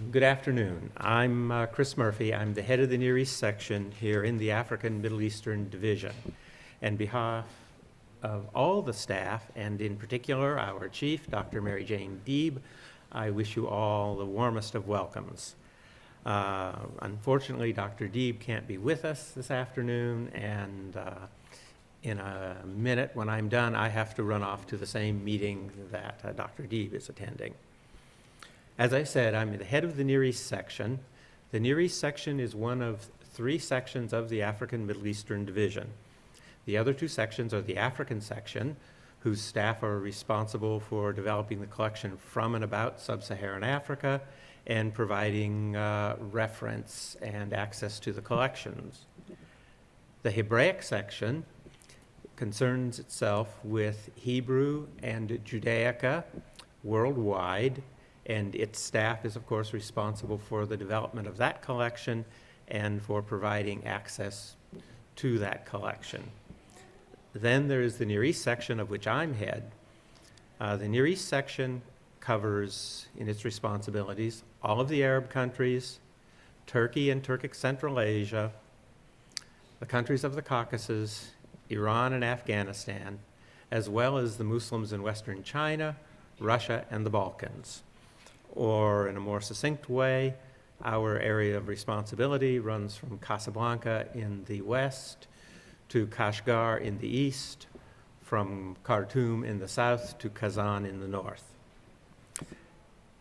Good afternoon. I'm Chris Murphy. I'm the head of the Near East section here in the African Middle Eastern Division. And on behalf of all the staff, and in particular our chief, Dr. Mary Jane Deeb, I wish you all the warmest of welcomes. Unfortunately, Dr. Deeb can't be with us this afternoon, and in a minute when I'm done, I have to run off to the same meeting that Dr. Deeb is attending. As I said, I'm the head of the Near East section. The Near East section is one of three sections of the African Middle Eastern Division. The other two sections are the African section, whose staff are responsible for developing the collection from and about sub-Saharan Africa and providing reference and access to the collections. The Hebraic section concerns itself with Hebrew and Judaica worldwide, and its staff is, of course, responsible for the development of that collection and for providing access to that collection. Then there is the Near East section, of which I'm head. The Near East section covers, in its responsibilities, all of the Arab countries, Turkey and Turkic Central Asia, the countries of the Caucasus, Iran and Afghanistan, as well as the Muslims in Western China, Russia, and the Balkans. Or in a more succinct way, our area of responsibility runs from Casablanca in the west to Kashgar in the east, from Khartoum in the south to Kazan in the north.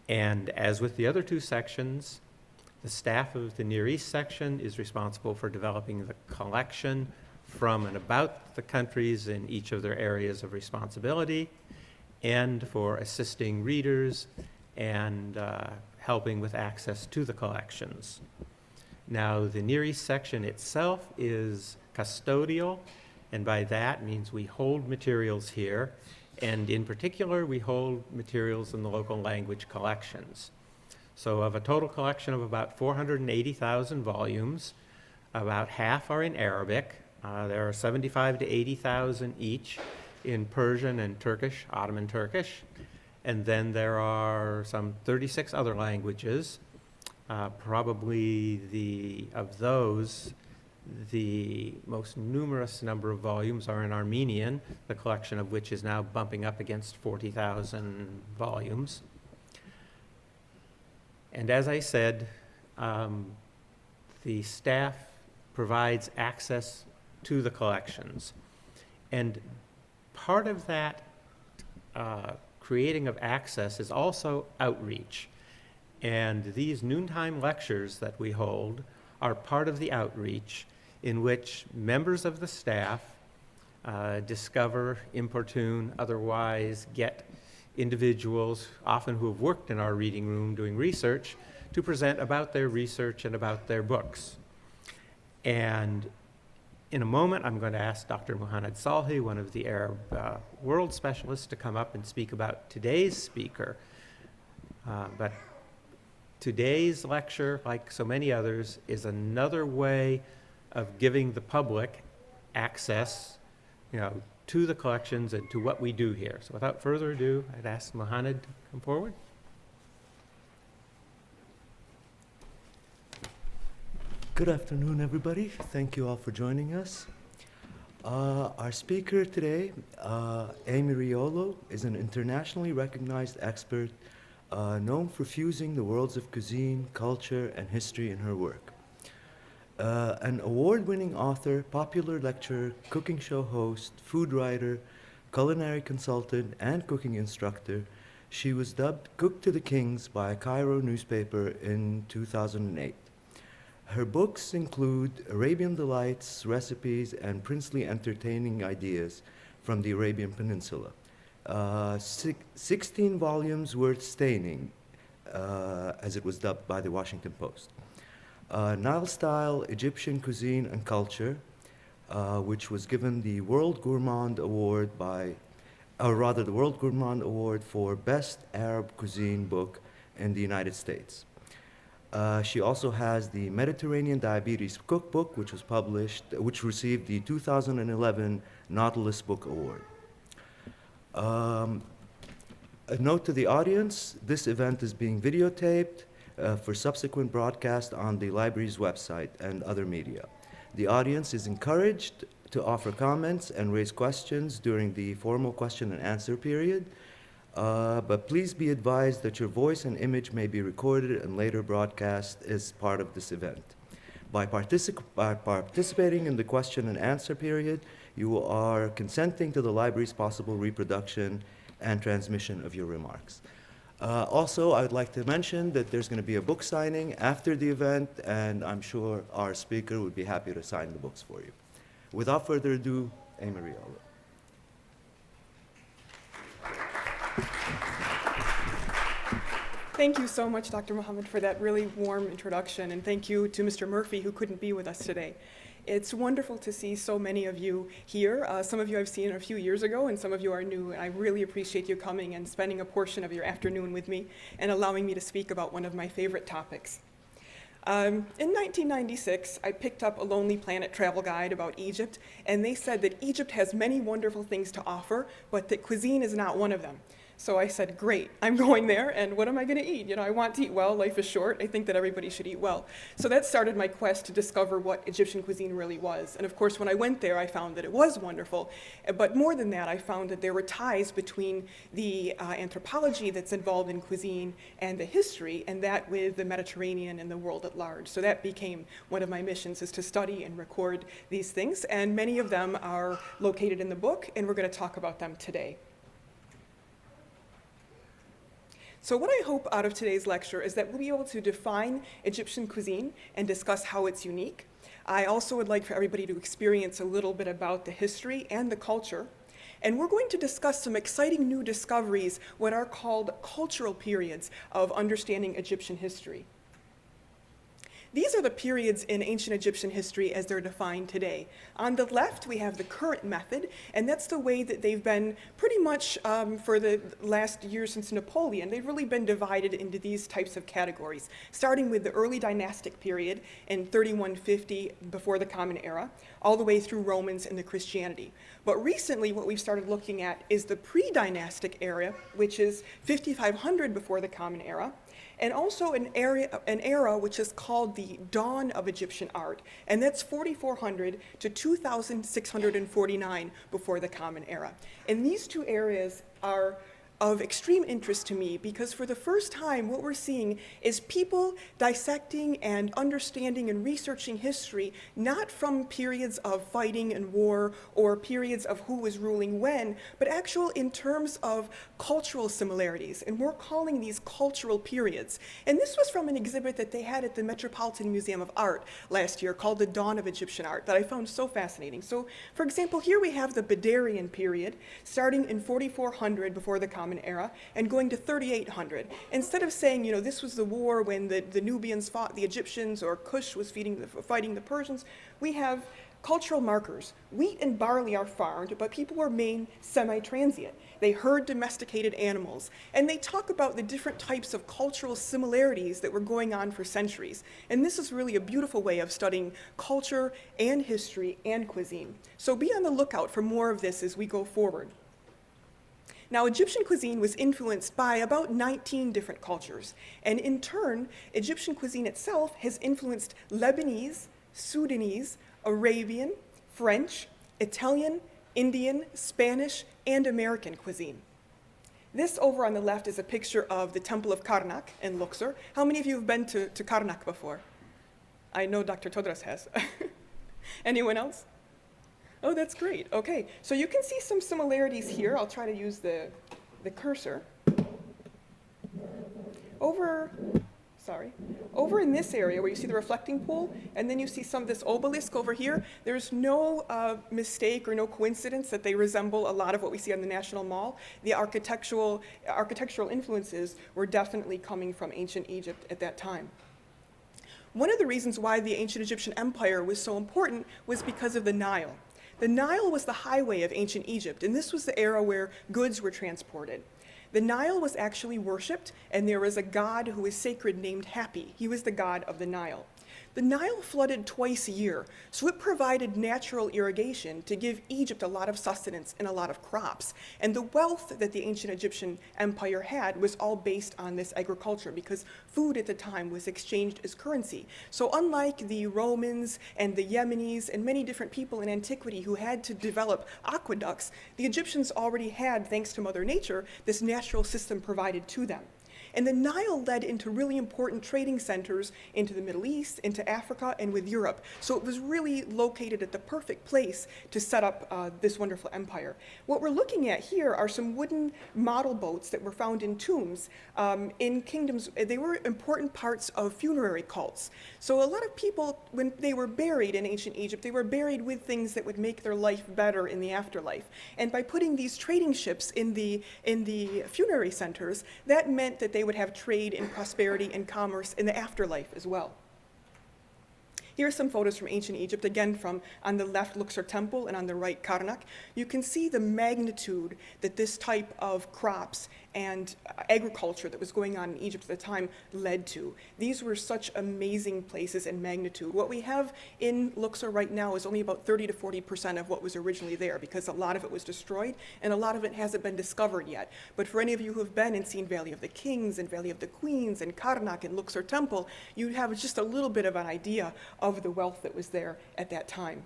And as with the other two sections, the staff of the Near East section is responsible for developing the collection from and about the countries in each of their areas of responsibility, and for assisting readers and helping with access to the collections. Now, the Near East section itself is custodial, and by that means we hold materials here, and in particular, we hold materials in the local language collections. So of a total collection of about 480,000 volumes, about half are in Arabic. There are 75 to 80,000 each in Persian and Turkish, Ottoman Turkish. And then there are some 36 other languages. Probably of those, the most numerous number of volumes are in Armenian, the collection of which is now bumping up against 40,000 volumes. And as I said, the staff provides access to the collections. And part of that creating of access is also outreach. And these noontime lectures that we hold are part of the outreach, in which members of the staff discover, importune, otherwise get individuals, often who have worked in our reading room doing research, to present about their research and about their books. And in a moment, I'm going to ask Dr. Muhammad Salhi, one of the Arab world specialists, to come up and speak about today's speaker. But today's lecture, like so many others, is another way of giving the public access, to the collections and to what we do here. So without further ado, I'd ask Muhammad to come forward. Good afternoon, everybody. Thank you all for joining us. Our speaker today, Amy Riolo, is an internationally recognized expert known for fusing the worlds of cuisine, culture, and history in her work. An award-winning author, popular lecturer, cooking show host, food writer, culinary consultant, and cooking instructor, she was dubbed Cook to the Kings by a Cairo newspaper in 2008. Her books include Arabian Delights, Recipes, and Princely Entertaining Ideas from the Arabian Peninsula. 16 volumes worth staining, as it was dubbed by the Washington Post. Nile-style Egyptian cuisine and culture, which was given the World Gourmand Award the World Gourmand Award for Best Arab Cuisine Book in the United States. She also has the Mediterranean Diabetes Cookbook, which received the 2011 Nautilus Book Award. A note to the audience, this event is being videotaped. for subsequent broadcast on the library's website and other media. The audience is encouraged to offer comments and raise questions during the formal question and answer period, but please be advised that your voice and image may be recorded and later broadcast as part of this event. By participating in the question and answer period, you are consenting to the library's possible reproduction and transmission of your remarks. Also, I would like to mention that there's going to be a book signing after the event, and I'm sure our speaker would be happy to sign the books for you. Without further ado, Amy Riolo. Thank you so much, Dr. Mohammed, for that really warm introduction, and thank you to Mr. Murphy, who couldn't be with us today. It's wonderful to see so many of you here. Some of you I've seen a few years ago, and some of you are new, and I really appreciate you coming and spending a portion of your afternoon with me and allowing me to speak about one of my favorite topics. In 1996, I picked up a Lonely Planet travel guide about Egypt, and they said that Egypt has many wonderful things to offer, but that cuisine is not one of them. So I said, great, I'm going there, and what am I gonna eat? You know, I want to eat well, life is short, I think that everybody should eat well. So that started my quest to discover what Egyptian cuisine really was. And of course, when I went there, I found that it was wonderful. But more than that, I found that there were ties between the anthropology that's involved in cuisine and the history, and that with the Mediterranean and the world at large. So that became one of my missions, is to study and record these things, and many of them are located in the book, and we're gonna talk about them today. So what I hope out of today's lecture is that we'll be able to define Egyptian cuisine and discuss how it's unique. I also would like for everybody to experience a little bit about the history and the culture. And we're going to discuss some exciting new discoveries, what are called cultural periods of understanding Egyptian history. These are the periods in ancient Egyptian history as they're defined today. On the left, we have the current method, and that's the way that they've been pretty much for the last year since Napoleon. They've really been divided into these types of categories, starting with the early dynastic period in 3150 before the Common Era, all the way through Romans and the Christianity. But recently, what we've started looking at is the pre-dynastic era, which is 5500 before the Common Era, and also an era which is called the dawn of Egyptian art, and that's 4400 to 2649 before the Common Era. And these two areas are of extreme interest to me because for the first time what we're seeing is people dissecting and understanding and researching history not from periods of fighting and war or periods of who was ruling when, but actual in terms of cultural similarities, and we're calling these cultural periods. And this was from an exhibit that they had at the Metropolitan Museum of Art last year called The Dawn of Egyptian Art that I found so fascinating. So for example, here we have the Badarian period starting in 4400 before the Common Era and going to 3800. Instead of saying, you know, this was the war when the Nubians fought the Egyptians or Kush was fighting the Persians, we have cultural markers. Wheat and barley are farmed, but people were made semi-transient. They herd domesticated animals, and they talk about the different types of cultural similarities that were going on for centuries. And this is really a beautiful way of studying culture and history and cuisine. So be on the lookout for more of this as we go forward. Now, Egyptian cuisine was influenced by about 19 different cultures, and in turn, Egyptian cuisine itself has influenced Lebanese, Sudanese, Arabian, French, Italian, Indian, Spanish, and American cuisine. This over on the left is a picture of the Temple of Karnak in Luxor. How many of you have been to Karnak before? I know Dr. Todras has. Anyone else? Oh, that's great. Okay, so you can see some similarities here. I'll try to use the cursor. Over in this area where you see the reflecting pool, and then you see some of this obelisk over here, there's no mistake or no coincidence that they resemble a lot of what we see on the National Mall. The architectural influences were definitely coming from ancient Egypt at that time. One of the reasons why the ancient Egyptian empire was so important was because of the Nile. The Nile was the highway of ancient Egypt, and this was the era where goods were transported. The Nile was actually worshipped, and there was a god who was sacred named Hapi. He was the god of the Nile. The Nile flooded twice a year, so it provided natural irrigation to give Egypt a lot of sustenance and a lot of crops. And the wealth that the ancient Egyptian empire had was all based on this agriculture because food at the time was exchanged as currency. So unlike the Romans and the Yemenis and many different people in antiquity who had to develop aqueducts, the Egyptians already had, thanks to Mother Nature, this natural system provided to them. And the Nile led into really important trading centers into the Middle East, into Africa, and with Europe. So it was really located at the perfect place to set up this wonderful empire. What we're looking at here are some wooden model boats that were found in tombs in kingdoms. They were important parts of funerary cults. So a lot of people, when they were buried in ancient Egypt, they were buried with things that would make their life better in the afterlife. And by putting these trading ships in the funerary centers, that meant that they would have trade and prosperity and commerce in the afterlife as well. Here are some photos from ancient Egypt, again from on the left Luxor Temple and on the right Karnak. You can see the magnitude that this type of crops and agriculture that was going on in Egypt at the time led to. These were such amazing places in magnitude. What we have in Luxor right now is only about 30 to 40% of what was originally there because a lot of it was destroyed and a lot of it hasn't been discovered yet. But for any of you who have been and seen Valley of the Kings and Valley of the Queens and Karnak and Luxor Temple, you have just a little bit of an idea of the wealth that was there at that time.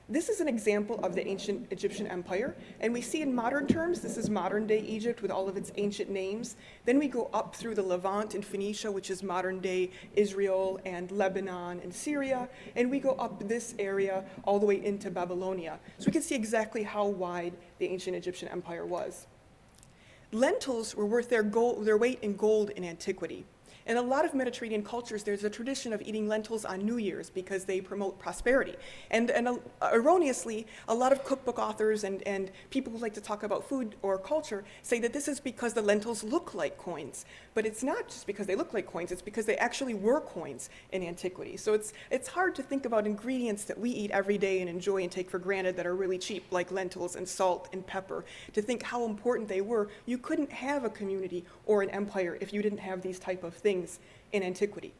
This is an example of the ancient Egyptian empire, and we see in modern terms, this is modern day Egypt with all of its ancient names. Then we go up through the Levant and Phoenicia, which is modern day Israel and Lebanon and Syria, and we go up this area all the way into Babylonia. So we can see exactly how wide the ancient Egyptian empire was. Lentils were worth their weight in gold in antiquity. In a lot of Mediterranean cultures, there's a tradition of eating lentils on New Year's because they promote prosperity. And erroneously, a lot of cookbook authors and people who like to talk about food or culture say that this is because the lentils look like coins. But it's not just because they look like coins, it's because they actually were coins in antiquity. So it's hard to think about ingredients that we eat every day and enjoy and take for granted that are really cheap, like lentils and salt and pepper, to think how important they were. You couldn't have a community or an empire if you didn't have these type of things in antiquity.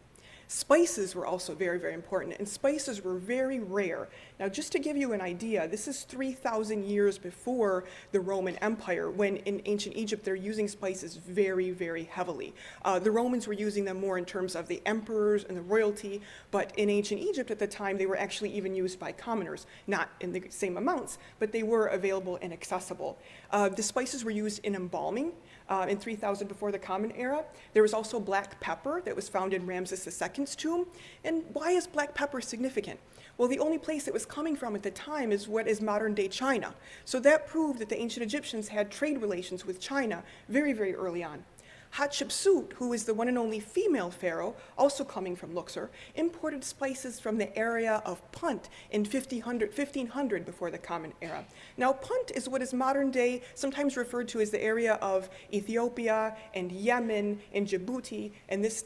Spices were also very, very important, and spices were very rare. Now, just to give you an idea, this is 3,000 years before the Roman Empire, when in ancient Egypt they're using spices very, very heavily. The Romans were using them more in terms of the emperors and the royalty, but in ancient Egypt at the time they were actually even used by commoners, not in the same amounts, but they were available and accessible. The spices were used in embalming. In 3000 before the Common Era. There was also black pepper that was found in Ramses II's tomb. And why is black pepper significant? Well, the only place it was coming from at the time is what is modern-day China. So that proved that the ancient Egyptians had trade relations with China very, very early on. Hatshepsut, who is the one and only female pharaoh, also coming from Luxor, imported spices from the area of Punt in 1500 before the Common Era. Now, Punt is what is modern day, sometimes referred to as the area of Ethiopia and Yemen and Djibouti and this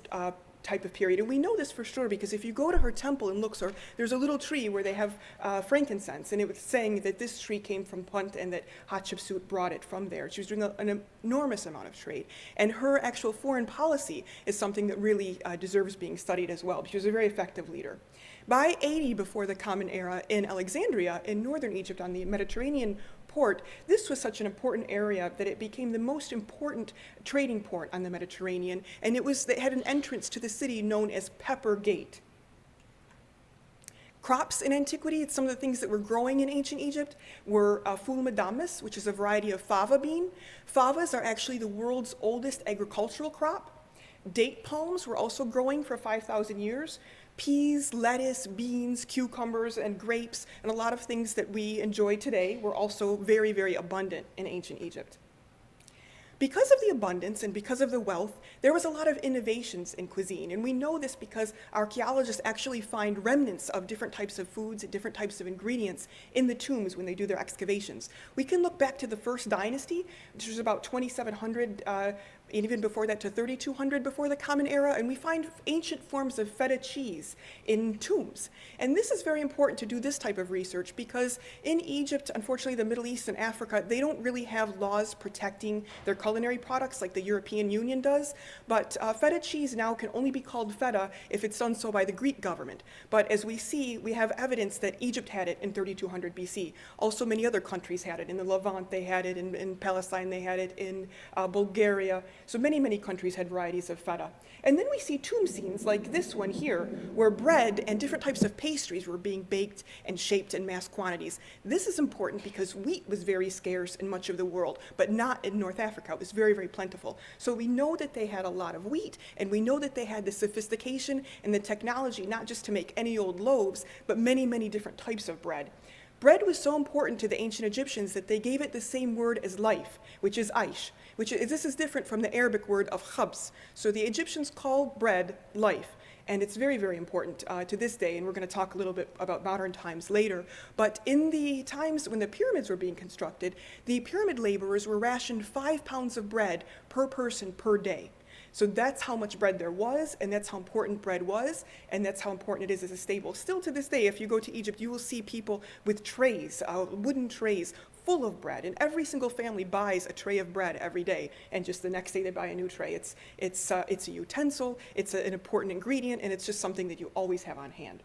type of period. And we know this for sure because if you go to her temple in Luxor, there's a little tree where they have frankincense, and it was saying that this tree came from Punt and that Hatshepsut brought it from there. She was doing an enormous amount of trade. And her actual foreign policy is something that really deserves being studied as well. She was a very effective leader. By 80 before the Common Era in Alexandria, in northern Egypt on the Mediterranean port, this was such an important area that it became the most important trading port on the Mediterranean, and it had an entrance to the city known as Pepper Gate. Crops in antiquity, some of the things that were growing in ancient Egypt were fulmadamus, which is a variety of fava bean. Favas are actually the world's oldest agricultural crop. Date palms were also growing for 5,000 years. Peas, lettuce, beans, cucumbers, and grapes, and a lot of things that we enjoy today were also very, very abundant in ancient Egypt. Because of the abundance and because of the wealth, there was a lot of innovations in cuisine. And we know this because archaeologists actually find remnants of different types of foods and different types of ingredients in the tombs when they do their excavations. We can look back to the first dynasty, which was about 2700 and even before that to 3200 before the Common Era, and we find ancient forms of feta cheese in tombs. And this is very important to do this type of research because in Egypt, unfortunately, the Middle East and Africa, they don't really have laws protecting their culinary products like the European Union does. But feta cheese now can only be called feta if it's done so by the Greek government. But as we see, we have evidence that Egypt had it in 3200 BC. Also, many other countries had it. In the Levant, they had it. In Palestine, they had it. In Bulgaria. So many, many countries had varieties of feta. And then we see tomb scenes like this one here, where bread and different types of pastries were being baked and shaped in mass quantities. This is important because wheat was very scarce in much of the world, but not in North Africa. It was very, very plentiful. So we know that they had a lot of wheat, and we know that they had the sophistication and the technology, not just to make any old loaves, but many, many different types of bread. Bread was so important to the ancient Egyptians that they gave it the same word as life, which is aish. This is different from the Arabic word of khubz. So the Egyptians called bread life. And it's very, very important to this day, and we're going to talk a little bit about modern times later. But in the times when the pyramids were being constructed, the pyramid laborers were rationed 5 pounds of bread per person per day. So that's how much bread there was, and that's how important bread was, and that's how important it is as a staple. Still to this day, if you go to Egypt, you will see people with trays, wooden trays, full of bread, and every single family buys a tray of bread every day, and just the next day they buy a new tray. It's a utensil, it's an important ingredient, and it's just something that you always have on hand.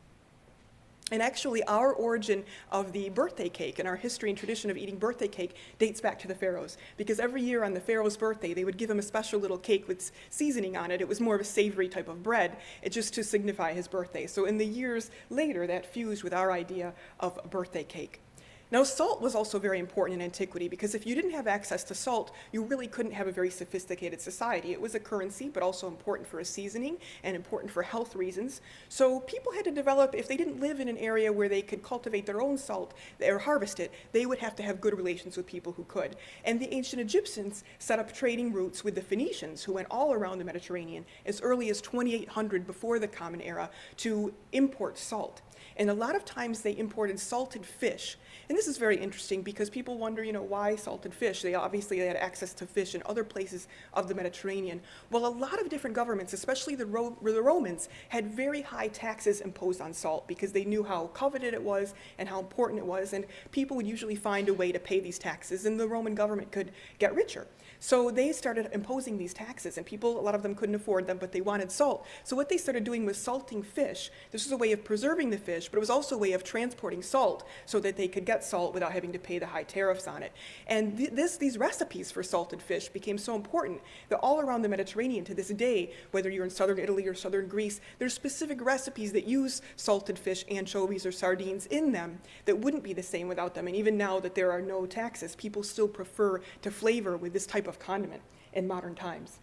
And actually, our origin of the birthday cake and our history and tradition of eating birthday cake dates back to the pharaohs. Because every year on the pharaoh's birthday, they would give him a special little cake with seasoning on it. It was more of a savory type of bread, just to signify his birthday. So in the years later, that fused with our idea of a birthday cake. Now, salt was also very important in antiquity because if you didn't have access to salt, you really couldn't have a very sophisticated society. It was a currency, but also important for a seasoning and important for health reasons. So people had to develop, if they didn't live in an area where they could cultivate their own salt or harvest it, they would have to have good relations with people who could. And the ancient Egyptians set up trading routes with the Phoenicians, who went all around the Mediterranean as early as 2800 before the Common Era to import salt. And a lot of times they imported salted fish. And this is very interesting because people wonder, why salted fish? They had access to fish in other places of the Mediterranean. Well, a lot of different governments, especially the Romans, had very high taxes imposed on salt because they knew how coveted it was and how important it was. And people would usually find a way to pay these taxes, and the Roman government could get richer. So they started imposing these taxes, and a lot of them couldn't afford them, but they wanted salt. So what they started doing was salting fish. This was a way of preserving the fish, but it was also a way of transporting salt so that they could get salt without having to pay the high tariffs on it. And these recipes for salted fish became so important that all around the Mediterranean to this day, whether you're in southern Italy or southern Greece, there's specific recipes that use salted fish, anchovies, or sardines in them that wouldn't be the same without them. And even now that there are no taxes, people still prefer to flavor with this type of condiment in modern times.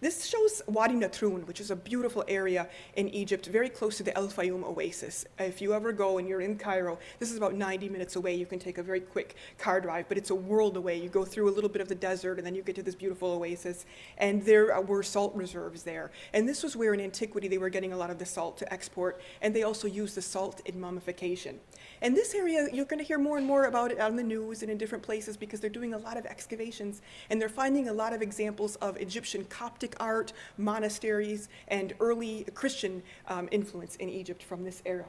This shows Wadi Natrun, which is a beautiful area in Egypt, very close to the El Fayoum oasis. If you ever go and you're in Cairo, this is about 90 minutes away. You can take a very quick car drive, but it's a world away. You go through a little bit of the desert, and then you get to this beautiful oasis, and there were salt reserves there. And this was where in antiquity they were getting a lot of the salt to export, and they also used the salt in mummification. And this area, you're going to hear more and more about it on the news and in different places because they're doing a lot of excavations, and they're finding a lot of examples of Egyptian Coptic art, monasteries, and early Christian influence in Egypt from this era.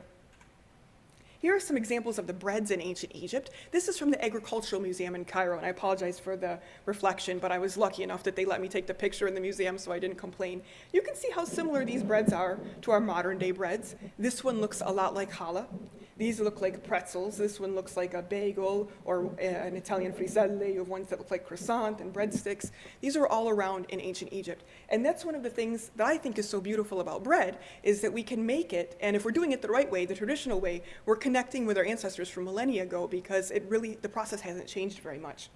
Here are some examples of the breads in ancient Egypt. This is from the Agricultural Museum in Cairo, and I apologize for the reflection, but I was lucky enough that they let me take the picture in the museum, so I didn't complain. You can see how similar these breads are to our modern day breads. This one looks a lot like challah. These look like pretzels. This one looks like a bagel or an Italian friselle. You have ones that look like croissant and breadsticks. These are all around in ancient Egypt. And that's one of the things that I think is so beautiful about bread is that we can make it, and if we're doing it the right way, the traditional way, we're connecting with our ancestors from millennia ago because the process hasn't changed very much.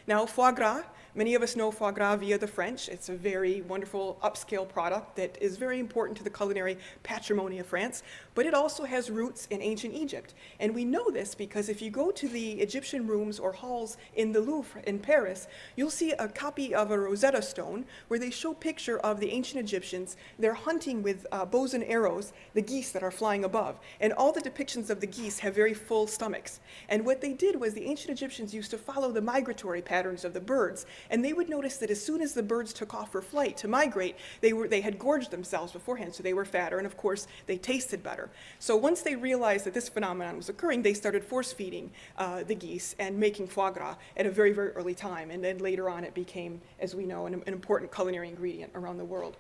Now, foie gras, many of us know foie gras via the French. It's a very wonderful upscale product that is very important to the culinary patrimony of France, but it also has roots in ancient Egypt. And we know this because if you go to the Egyptian rooms or halls in the Louvre in Paris, you'll see a copy of a Rosetta Stone where they show a picture of the ancient Egyptians. They're hunting with bows and arrows, the geese that are flying above. And all the depictions of the geese have very full stomachs. And what they did was the ancient Egyptians used to follow the migratory patterns of the birds, And they would notice that as soon as the birds took off for flight to migrate, they had gorged themselves beforehand, so they were fatter, and of course, they tasted better. So once they realized that this phenomenon was occurring, they started force feeding the geese and making foie gras at a very, very early time. And then later on, it became, as we know, an important culinary ingredient around the world.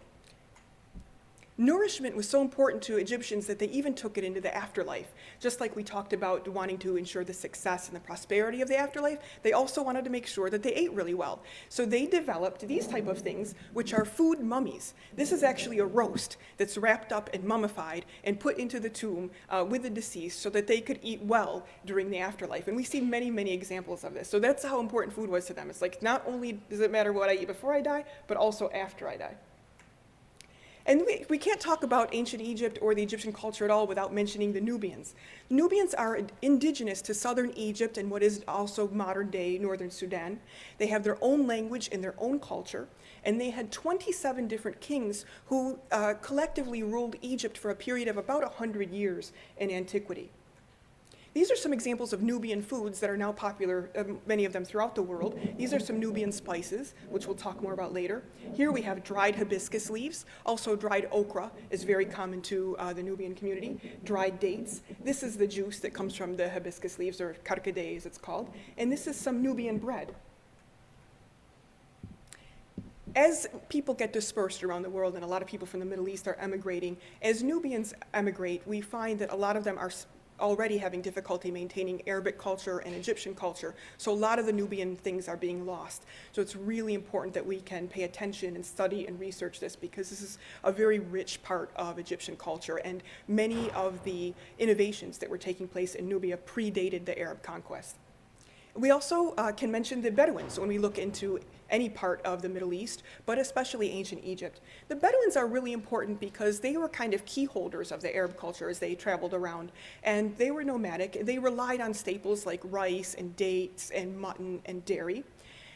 Nourishment was so important to Egyptians that they even took it into the afterlife. Just like we talked about wanting to ensure the success and the prosperity of the afterlife, they also wanted to make sure that they ate really well. So they developed these type of things, which are food mummies. This is actually a roast that's wrapped up and mummified and put into the tomb with the deceased so that they could eat well during the afterlife. And we see many, many examples of this. So that's how important food was to them. It's like, not only does it matter what I eat before I die, but also after I die. And we can't talk about ancient Egypt or the Egyptian culture at all without mentioning the Nubians. Nubians are indigenous to southern Egypt and what is also modern-day northern Sudan. They have their own language and their own culture, and they had 27 different kings who collectively ruled Egypt for a period of about 100 years in antiquity. These are some examples of Nubian foods that are now popular, many of them throughout the world. These are some Nubian spices, which we'll talk more about later. Here we have dried hibiscus leaves. Also dried okra is very common to the Nubian community. Dried dates. This is the juice that comes from the hibiscus leaves, or karkadeh as it's called. And this is some Nubian bread. As people get dispersed around the world, and a lot of people from the Middle East are emigrating, as Nubians emigrate, we find that a lot of them are already having difficulty maintaining Arabic culture and Egyptian culture. So a lot of the Nubian things are being lost. So it's really important that we can pay attention and study and research this, because this is a very rich part of Egyptian culture, and many of the innovations that were taking place in Nubia predated the Arab conquest. We also can mention the Bedouins when we look into any part of the Middle East, but especially ancient Egypt. The Bedouins are really important because they were kind of key holders of the Arab culture as they traveled around, and they were nomadic. They relied on staples like rice and dates and mutton and dairy.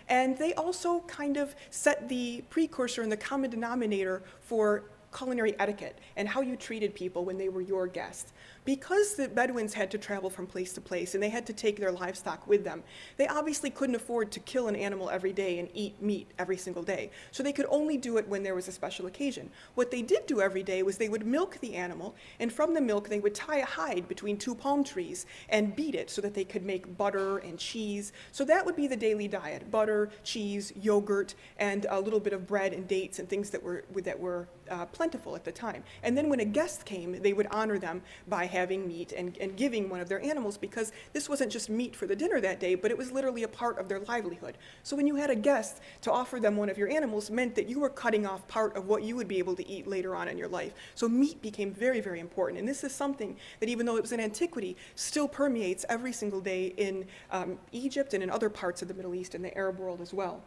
And they also kind of set the precursor and the common denominator for culinary etiquette and how you treated people when they were your guests. Because the Bedouins had to travel from place to place and they had to take their livestock with them, they obviously couldn't afford to kill an animal every day and eat meat every single day. So they could only do it when there was a special occasion. What they did do every day was they would milk the animal, and from the milk they would tie a hide between two palm trees and beat it so that they could make butter and cheese. So that would be the daily diet: butter, cheese, yogurt, and a little bit of bread and dates and things that were plentiful at the time. And then when a guest came, they would honor them by having meat and giving one of their animals, because this wasn't just meat for the dinner that day, but it was literally a part of their livelihood. So when you had a guest, to offer them one of your animals meant that you were cutting off part of what you would be able to eat later on in your life. So meat became very, very important. And this is something that, even though it was in antiquity, still permeates every single day in Egypt and in other parts of the Middle East and the Arab world as well.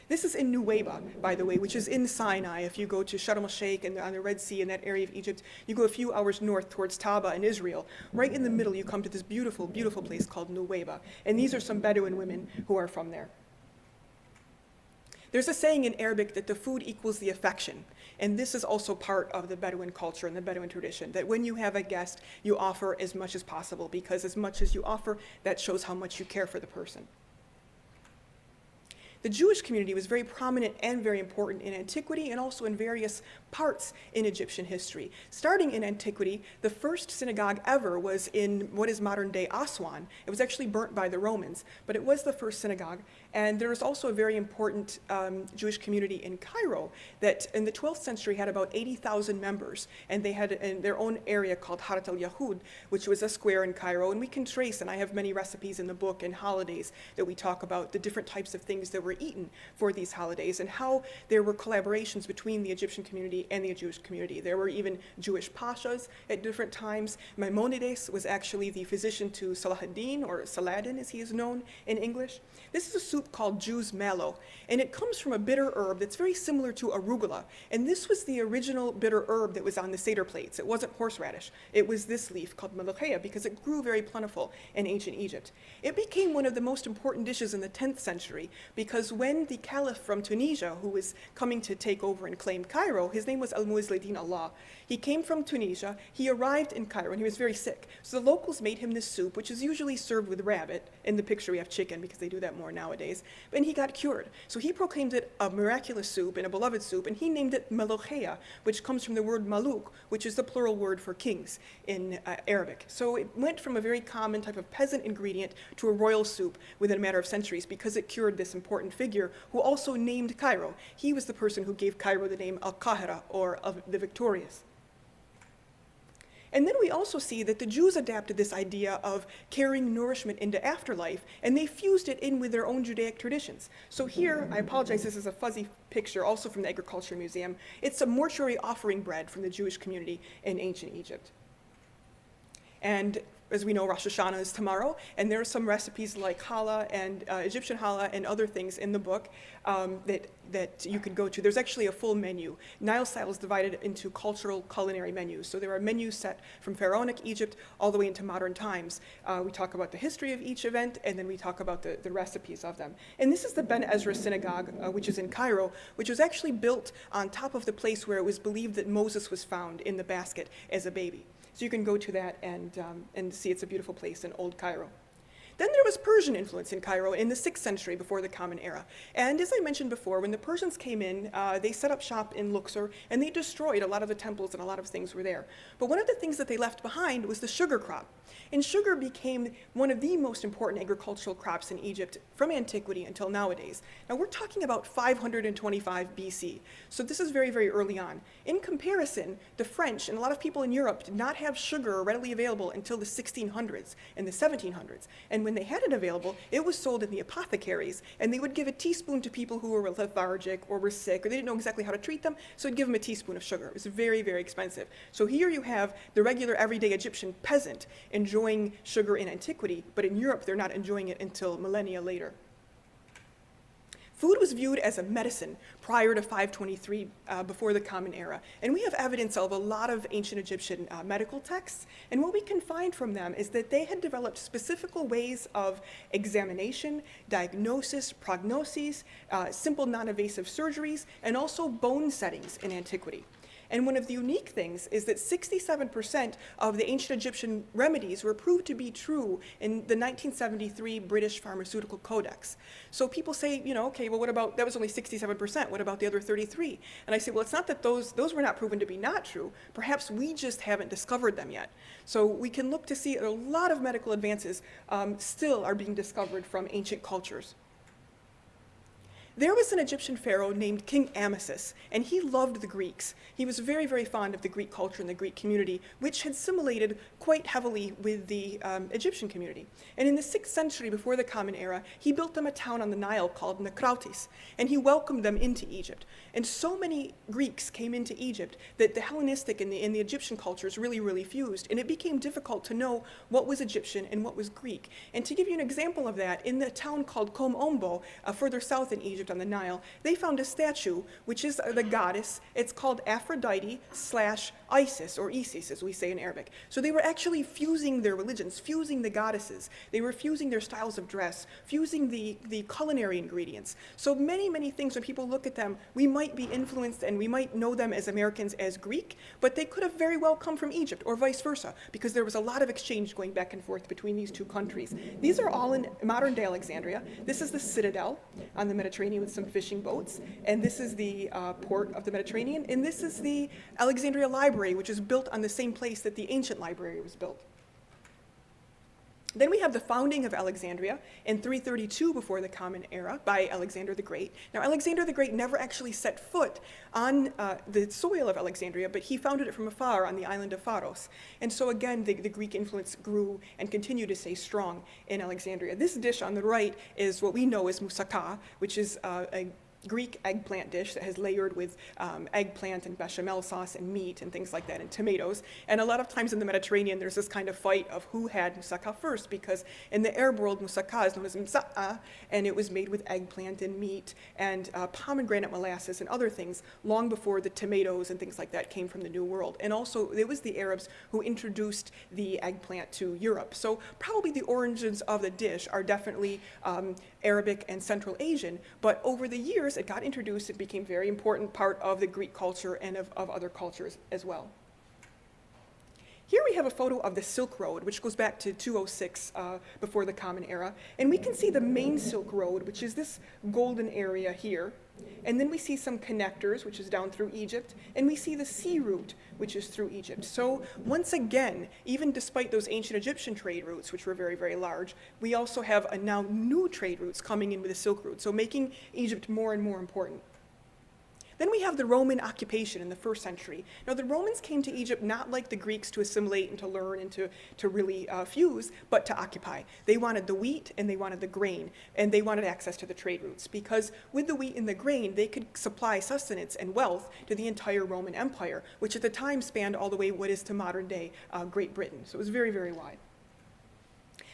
This is in Nuweiba, by the way, which is in Sinai. If you go to Sharm el-Sheikh and on the Red Sea in that area of Egypt, you go a few hours north towards Taba in Israel. Right in the middle, you come to this beautiful, beautiful place called Nuweiba. And these are some Bedouin women who are from there. There's a saying in Arabic that the food equals the affection. And this is also part of the Bedouin culture and the Bedouin tradition, that when you have a guest, you offer as much as possible, because as much as you offer, that shows how much you care for the person. The Jewish community was very prominent and very important in antiquity and also in various parts in Egyptian history. Starting in antiquity, the first synagogue ever was in what is modern-day Aswan. It was actually burnt by the Romans, but it was the first synagogue. And there was also a very important Jewish community in Cairo that in the 12th century had about 80,000 members, and they had their own area called Harat al-Yahud, which was a square in Cairo. And we can trace, and I have many recipes in the book and holidays that we talk about the different types of things that were eaten for these holidays and how there were collaborations between the Egyptian community and the Jewish community. There were even Jewish pashas at different times. Maimonides was actually the physician to Salahuddin, or Saladin as he is known in English. This is a soup called Jew's mallow, and it comes from a bitter herb that's very similar to arugula. And this was the original bitter herb that was on the Seder plates. It wasn't horseradish. It was this leaf called melocheia, because it grew very plentiful in ancient Egypt. It became one of the most important dishes in the 10th century, because when the caliph from Tunisia, who was coming to take over and claim Cairo, his name was Al-Muizzeddin Allah. He came from Tunisia, he arrived in Cairo, and he was very sick. So the locals made him this soup, which is usually served with rabbit. In the picture we have chicken, because they do that more nowadays. ways, and he got cured. So he proclaimed it a miraculous soup and a beloved soup, and he named it melocheia, which comes from the word maluk, which is the plural word for kings in Arabic. So it went from a very common type of peasant ingredient to a royal soup within a matter of centuries because it cured this important figure who also named Cairo. He was the person who gave Cairo the name Al-Qahira, or of the victorious. And then we also see that the Jews adapted this idea of carrying nourishment into afterlife, and they fused it in with their own Judaic traditions. So here, I apologize, this is a fuzzy picture, also from the Agriculture Museum. It's a mortuary offering bread from the Jewish community in ancient Egypt. And as we know, Rosh Hashanah is tomorrow, and there are some recipes like challah and Egyptian challah and other things in the book that you could go to. There's actually a full menu. Nile style is divided into cultural culinary menus. So there are menus set from pharaonic Egypt all the way into modern times. We talk about the history of each event, and then we talk about the recipes of them. And this is the Ben Ezra Synagogue, which is in Cairo, which was actually built on top of the place where it was believed that Moses was found in the basket as a baby. So you can go to that and see it's a beautiful place in Old Cairo. Then there was Persian influence in Cairo in the 6th century before the Common Era. And as I mentioned before, when the Persians came in, they set up shop in Luxor, and they destroyed a lot of the temples, and a lot of things were there. But one of the things that they left behind was the sugar crop. And sugar became one of the most important agricultural crops in Egypt from antiquity until nowadays. Now we're talking about 525 BC. So this is very, very early on. In comparison, the French and a lot of people in Europe did not have sugar readily available until the 1600s and the 1700s. And when they had it available, it was sold in the apothecaries, and they would give a teaspoon to people who were lethargic or were sick, or they didn't know exactly how to treat them, so they'd give them a teaspoon of sugar. It was very, very expensive. So here you have the regular everyday Egyptian peasant enjoying sugar in antiquity, but in Europe they're not enjoying it until millennia later. Food was viewed as a medicine prior to 523, before the Common Era. And we have evidence of a lot of ancient Egyptian medical texts. And what we can find from them is that they had developed specific ways of examination, diagnosis, prognoses, simple non-invasive surgeries, and also bone settings in antiquity. And one of the unique things is that 67% of the ancient Egyptian remedies were proved to be true in the 1973 British Pharmaceutical Codex. So people say, you know, okay, well, what about, that was only 67%, what about the other 33? And I say, well, it's not that those were not proven to be not true. Perhaps we just haven't discovered them yet. So we can look to see a lot of medical advances still are being discovered from ancient cultures. There was an Egyptian pharaoh named King Amasis, and he loved the Greeks. He was very, very fond of the Greek culture and the Greek community, which had assimilated quite heavily with the Egyptian community. And in the 6th century before the Common Era, he built them a town on the Nile called Necrautis, and he welcomed them into Egypt. And so many Greeks came into Egypt that the Hellenistic and the Egyptian cultures really, really fused, and it became difficult to know what was Egyptian and what was Greek. And to give you an example of that, in the town called Kom Ombo, further south in Egypt on the Nile, they found a statue, which is the goddess. It's called Aphrodite/Isis, or Isis, as we say in Arabic. So they were actually fusing their religions, fusing the goddesses. They were fusing their styles of dress, fusing the culinary ingredients. So many, many things, when people look at them, we might be influenced and we might know them as Americans as Greek, but they could have very well come from Egypt or vice versa, because there was a lot of exchange going back and forth between these two countries. These are all in modern-day Alexandria. This is the citadel on the Mediterranean with some fishing boats, and this is the port of the Mediterranean, and this is the Alexandria Library, which is built on the same place that the ancient library was built. Then we have the founding of Alexandria in 332 before the Common Era by Alexander the Great. Now, Alexander the Great never actually set foot on the soil of Alexandria, but he founded it from afar on the island of Pharos. And so again, the Greek influence grew and continued to stay strong in Alexandria. This dish on the right is what we know as moussaka, which is a Greek eggplant dish that has layered with eggplant and bechamel sauce and meat and things like that, and tomatoes. And a lot of times in the Mediterranean, there's this kind of fight of who had moussaka first, because in the Arab world, moussaka is known as msa'a, and it was made with eggplant and meat and pomegranate molasses and other things long before the tomatoes and things like that came from the New World. And also, it was the Arabs who introduced the eggplant to Europe. So probably the origins of the dish are definitely Arabic and Central Asian, but over the years, it got introduced. It became a very important part of the Greek culture and of other cultures as well. Here we have a photo of the Silk Road, which goes back to 206 before the Common Era. And we can see the main Silk Road, which is this golden area here. And then we see some connectors, which is down through Egypt. And we see the sea route, which is through Egypt. So once again, even despite those ancient Egyptian trade routes, which were very, very large, we also have now new trade routes coming in with the Silk Route, so making Egypt more and more important. Then we have the Roman occupation in the 1st century. Now, the Romans came to Egypt not like the Greeks to assimilate and to learn and to really fuse, but to occupy. They wanted the wheat and they wanted the grain, and they wanted access to the trade routes, because with the wheat and the grain, they could supply sustenance and wealth to the entire Roman Empire, which at the time spanned all the way what is to modern day Great Britain. So it was very, very wide.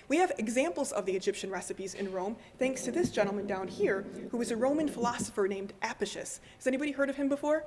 We have examples of the Egyptian recipes in Rome, thanks to this gentleman down here, who was a Roman philosopher named Apicius. Has anybody heard of him before?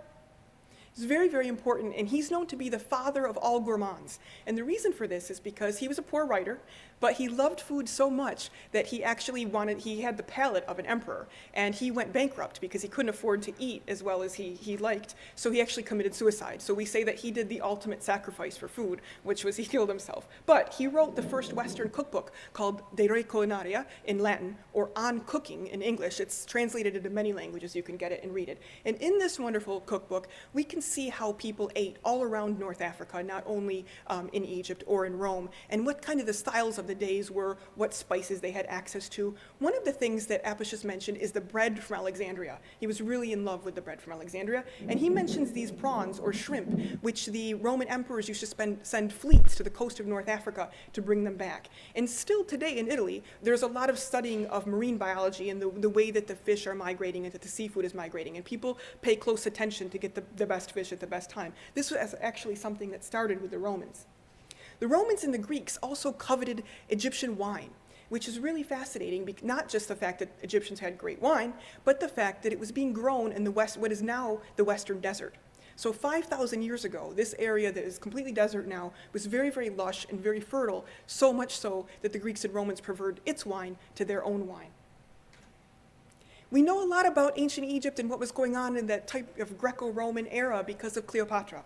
He's very, very important, and he's known to be the father of all gourmands. And the reason for this is because he was a poor writer, but he loved food so much that he actually he had the palate of an emperor, and he went bankrupt because he couldn't afford to eat as well as he liked, so he actually committed suicide. So we say that he did the ultimate sacrifice for food, which was he killed himself. But he wrote the first Western cookbook called De Re Culinaria in Latin, or On Cooking in English. It's translated into many languages. You can get it and read it. And in this wonderful cookbook, we can see how people ate all around North Africa, not only in Egypt or in Rome, and what kind of the styles of the days were, what spices they had access to. One of the things that Apicius mentioned is the bread from Alexandria. He was really in love with the bread from Alexandria, and he mentions these prawns or shrimp, which the Roman emperors used to send fleets to the coast of North Africa to bring them back. And still today in Italy, there's a lot of studying of marine biology and the way that the fish are migrating and that the seafood is migrating, and people pay close attention to get the best fish at the best time. This was actually something that started with the Romans. The Romans and the Greeks also coveted Egyptian wine, which is really fascinating, not just the fact that Egyptians had great wine, but the fact that it was being grown in what is now the Western Desert. So 5,000 years ago, this area that is completely desert now was very, very lush and very fertile, so much so that the Greeks and Romans preferred its wine to their own wine. We know a lot about ancient Egypt and what was going on in that type of Greco-Roman era because of Cleopatra.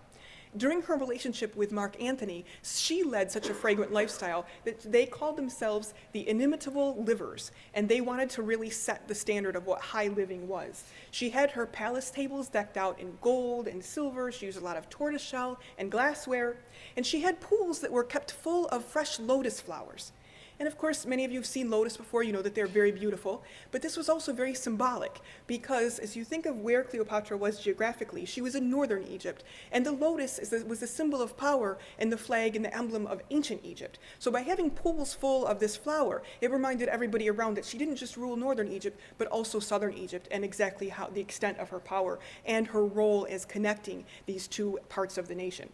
During her relationship with Mark Antony, she led such a fragrant lifestyle that they called themselves the inimitable livers, and they wanted to really set the standard of what high living was. She had her palace tables decked out in gold and silver. She used a lot of tortoiseshell and glassware, and she had pools that were kept full of fresh lotus flowers. And of course, many of you have seen lotus before. You know that they're very beautiful. But this was also very symbolic because as you think of where Cleopatra was geographically, she was in northern Egypt. And the lotus was the symbol of power and the flag and the emblem of ancient Egypt. So by having pools full of this flower, it reminded everybody around that she didn't just rule northern Egypt, but also southern Egypt, and exactly how the extent of her power and her role as connecting these two parts of the nation.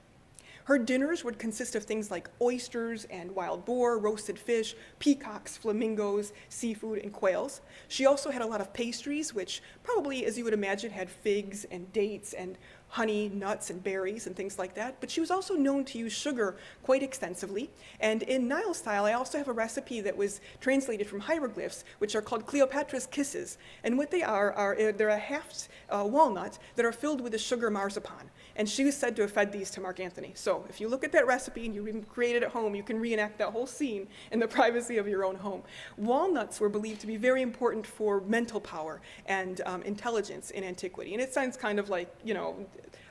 Her dinners would consist of things like oysters and wild boar, roasted fish, peacocks, flamingos, seafood, and quails. She also had a lot of pastries, which probably, as you would imagine, had figs and dates and honey, nuts, and berries, and things like that. But she was also known to use sugar quite extensively. And in Nile style, I also have a recipe that was translated from hieroglyphs, which are called Cleopatra's Kisses. And what they are they're a half walnut that are filled with a sugar marzipan. And she was said to have fed these to Mark Antony. So if you look at that recipe and you create it at home, you can reenact that whole scene in the privacy of your own home. Walnuts were believed to be very important for mental power and intelligence in antiquity. And it sounds kind of like,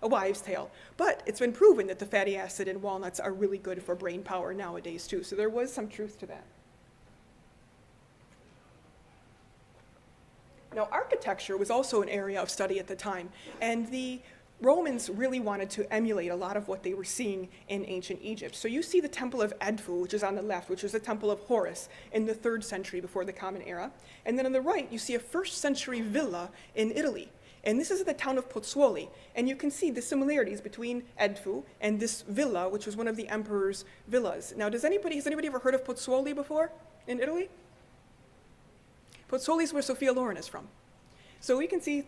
a wives' tale. But it's been proven that the fatty acid in walnuts are really good for brain power nowadays too. So there was some truth to that. Now, architecture was also an area of study at the time. And the Romans really wanted to emulate a lot of what they were seeing in ancient Egypt. So you see the Temple of Edfu, which is on the left, which was the Temple of Horus in the 3rd century before the Common Era. And then on the right, you see a 1st century villa in Italy. And this is the town of Pozzuoli. And you can see the similarities between Edfu and this villa, which was one of the emperor's villas. Now, has anybody ever heard of Pozzuoli before in Italy? Pozzuoli is where Sophia Loren is from. So we can see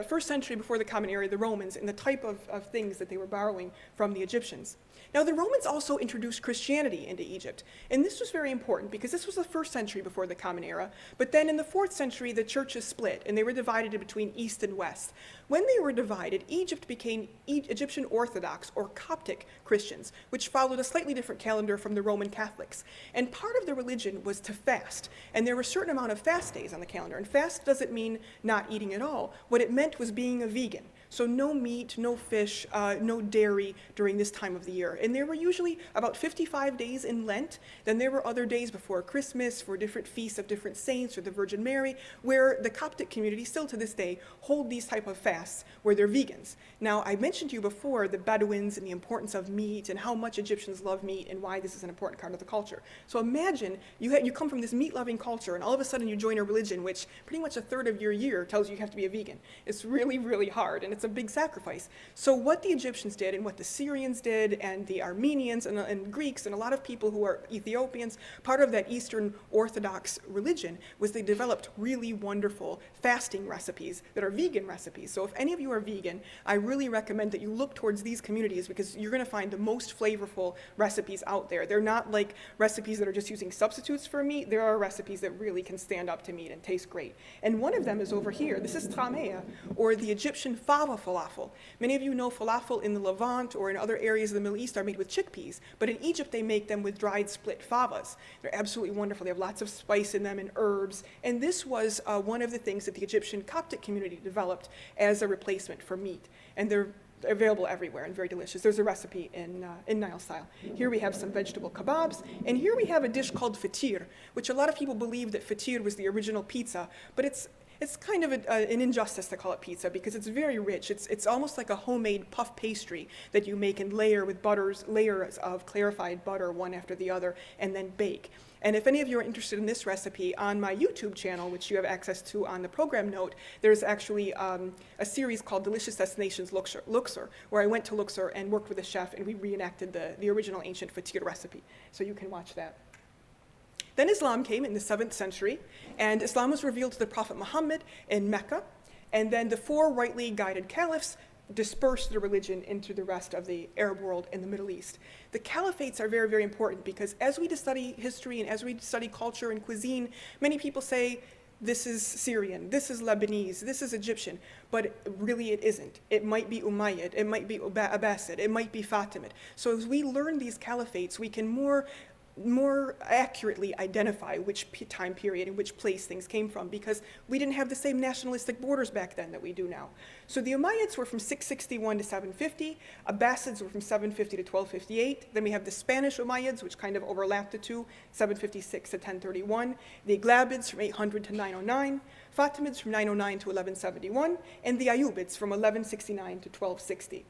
first century before the Common Era, the Romans, and the type of things that they were borrowing from the Egyptians. Now, the Romans also introduced Christianity into Egypt, and this was very important because this was the first century before the Common Era, but then in the 4th century, the churches split, and they were divided between East and West. When they were divided, Egypt became Egyptian Orthodox or Coptic Christians, which followed a slightly different calendar from the Roman Catholics. And part of their religion was to fast, and there were a certain amount of fast days on the calendar, and fast doesn't mean not eating at all. What it meant was being a vegan. So no meat, no fish, no dairy during this time of the year. And there were usually about 55 days in Lent. Then there were other days before Christmas for different feasts of different saints or the Virgin Mary, where the Coptic community still to this day hold these type of fasts where they're vegans. Now, I mentioned to you before the Bedouins and the importance of meat and how much Egyptians love meat and why this is an important part of the culture. So imagine you come from this meat-loving culture and all of a sudden you join a religion which pretty much a third of your year tells you have to be a vegan. It's really, really hard, and it's a big sacrifice. So what the Egyptians did and what the Syrians did and the Armenians and Greeks and a lot of people who are Ethiopians, part of that Eastern Orthodox religion, was they developed really wonderful fasting recipes that are vegan recipes. So if any of you are vegan, I really recommend that you look towards these communities because you're going to find the most flavorful recipes out there. They're not like recipes that are just using substitutes for meat. There are recipes that really can stand up to meat and taste great. And one of them is over here. This is tamea, or the Egyptian fava falafel. Many of you know falafel in the Levant or in other areas of the Middle East are made with chickpeas, but in Egypt they make them with dried split favas. They're absolutely wonderful. They have lots of spice in them and herbs, and this was one of the things that the Egyptian Coptic community developed as a replacement for meat, and they're available everywhere and very delicious. There's a recipe in Nile style. Here we have some vegetable kebabs, and here we have a dish called fatir, which a lot of people believe that fatir was the original pizza, but it's kind of an injustice to call it pizza because it's very rich. It's almost like a homemade puff pastry that you make and layer with layers of clarified butter one after the other and then bake. And if any of you are interested in this recipe, on my YouTube channel, which you have access to on the program note, there's actually a series called Delicious Destinations Luxor, where I went to Luxor and worked with a chef and we reenacted the original ancient fatir recipe. So you can watch that. Then Islam came in the 7th century, and Islam was revealed to the Prophet Muhammad in Mecca, and then the 4 rightly guided caliphs dispersed the religion into the rest of the Arab world and the Middle East. The caliphates are very, very important because as we study history and as we study culture and cuisine, many people say, this is Syrian, this is Lebanese, this is Egyptian, but really it isn't. It might be Umayyad, it might be Abbasid, it might be Fatimid. So as we learn these caliphates, we can more accurately identify which time period and which place things came from because we didn't have the same nationalistic borders back then that we do now. So the Umayyads were from 661 to 750, Abbasids were from 750 to 1258, then we have the Spanish Umayyads, which kind of overlapped the two, 756 to 1031, the Aghlabids from 800 to 909, Fatimids from 909 to 1171, and the Ayyubids from 1169 to 1260.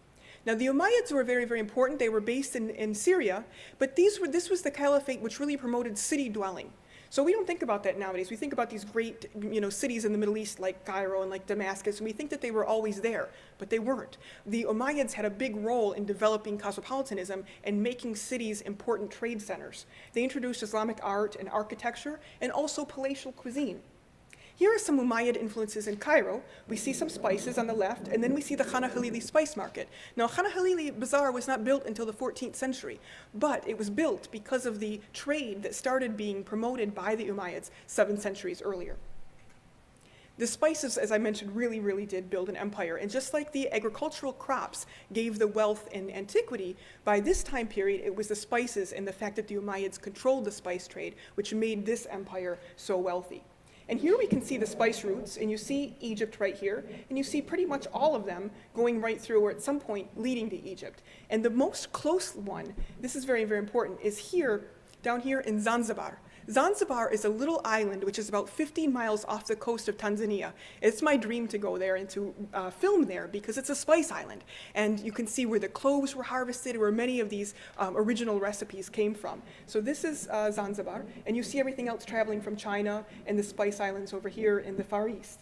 Now, the Umayyads were very, very important. They were based in Syria, but this was the caliphate which really promoted city dwelling. So we don't think about that nowadays. We think about these great, cities in the Middle East like Cairo and like Damascus, and we think that they were always there, but they weren't. The Umayyads had a big role in developing cosmopolitanism and making cities important trade centers. They introduced Islamic art and architecture and also palatial cuisine. Here are some Umayyad influences in Cairo. We see some spices on the left, and then we see the Khana Khalili spice market. Now, Khana Khalili Bazaar was not built until the 14th century, but it was built because of the trade that started being promoted by the Umayyads 7 centuries earlier. The spices, as I mentioned, really, really did build an empire. And just like the agricultural crops gave the wealth in antiquity, by this time period, it was the spices and the fact that the Umayyads controlled the spice trade, which made this empire so wealthy. And here we can see the spice routes, and you see Egypt right here, and you see pretty much all of them going right through or at some point leading to Egypt. And the most close one, this is very, very important, is here, down here in Zanzibar. Zanzibar is a little island which is about 15 miles off the coast of Tanzania. It's my dream to go there and to film there because it's a spice island. And you can see where the cloves were harvested, where many of these original recipes came from. So this is Zanzibar, and you see everything else traveling from China and the spice islands over here in the Far East.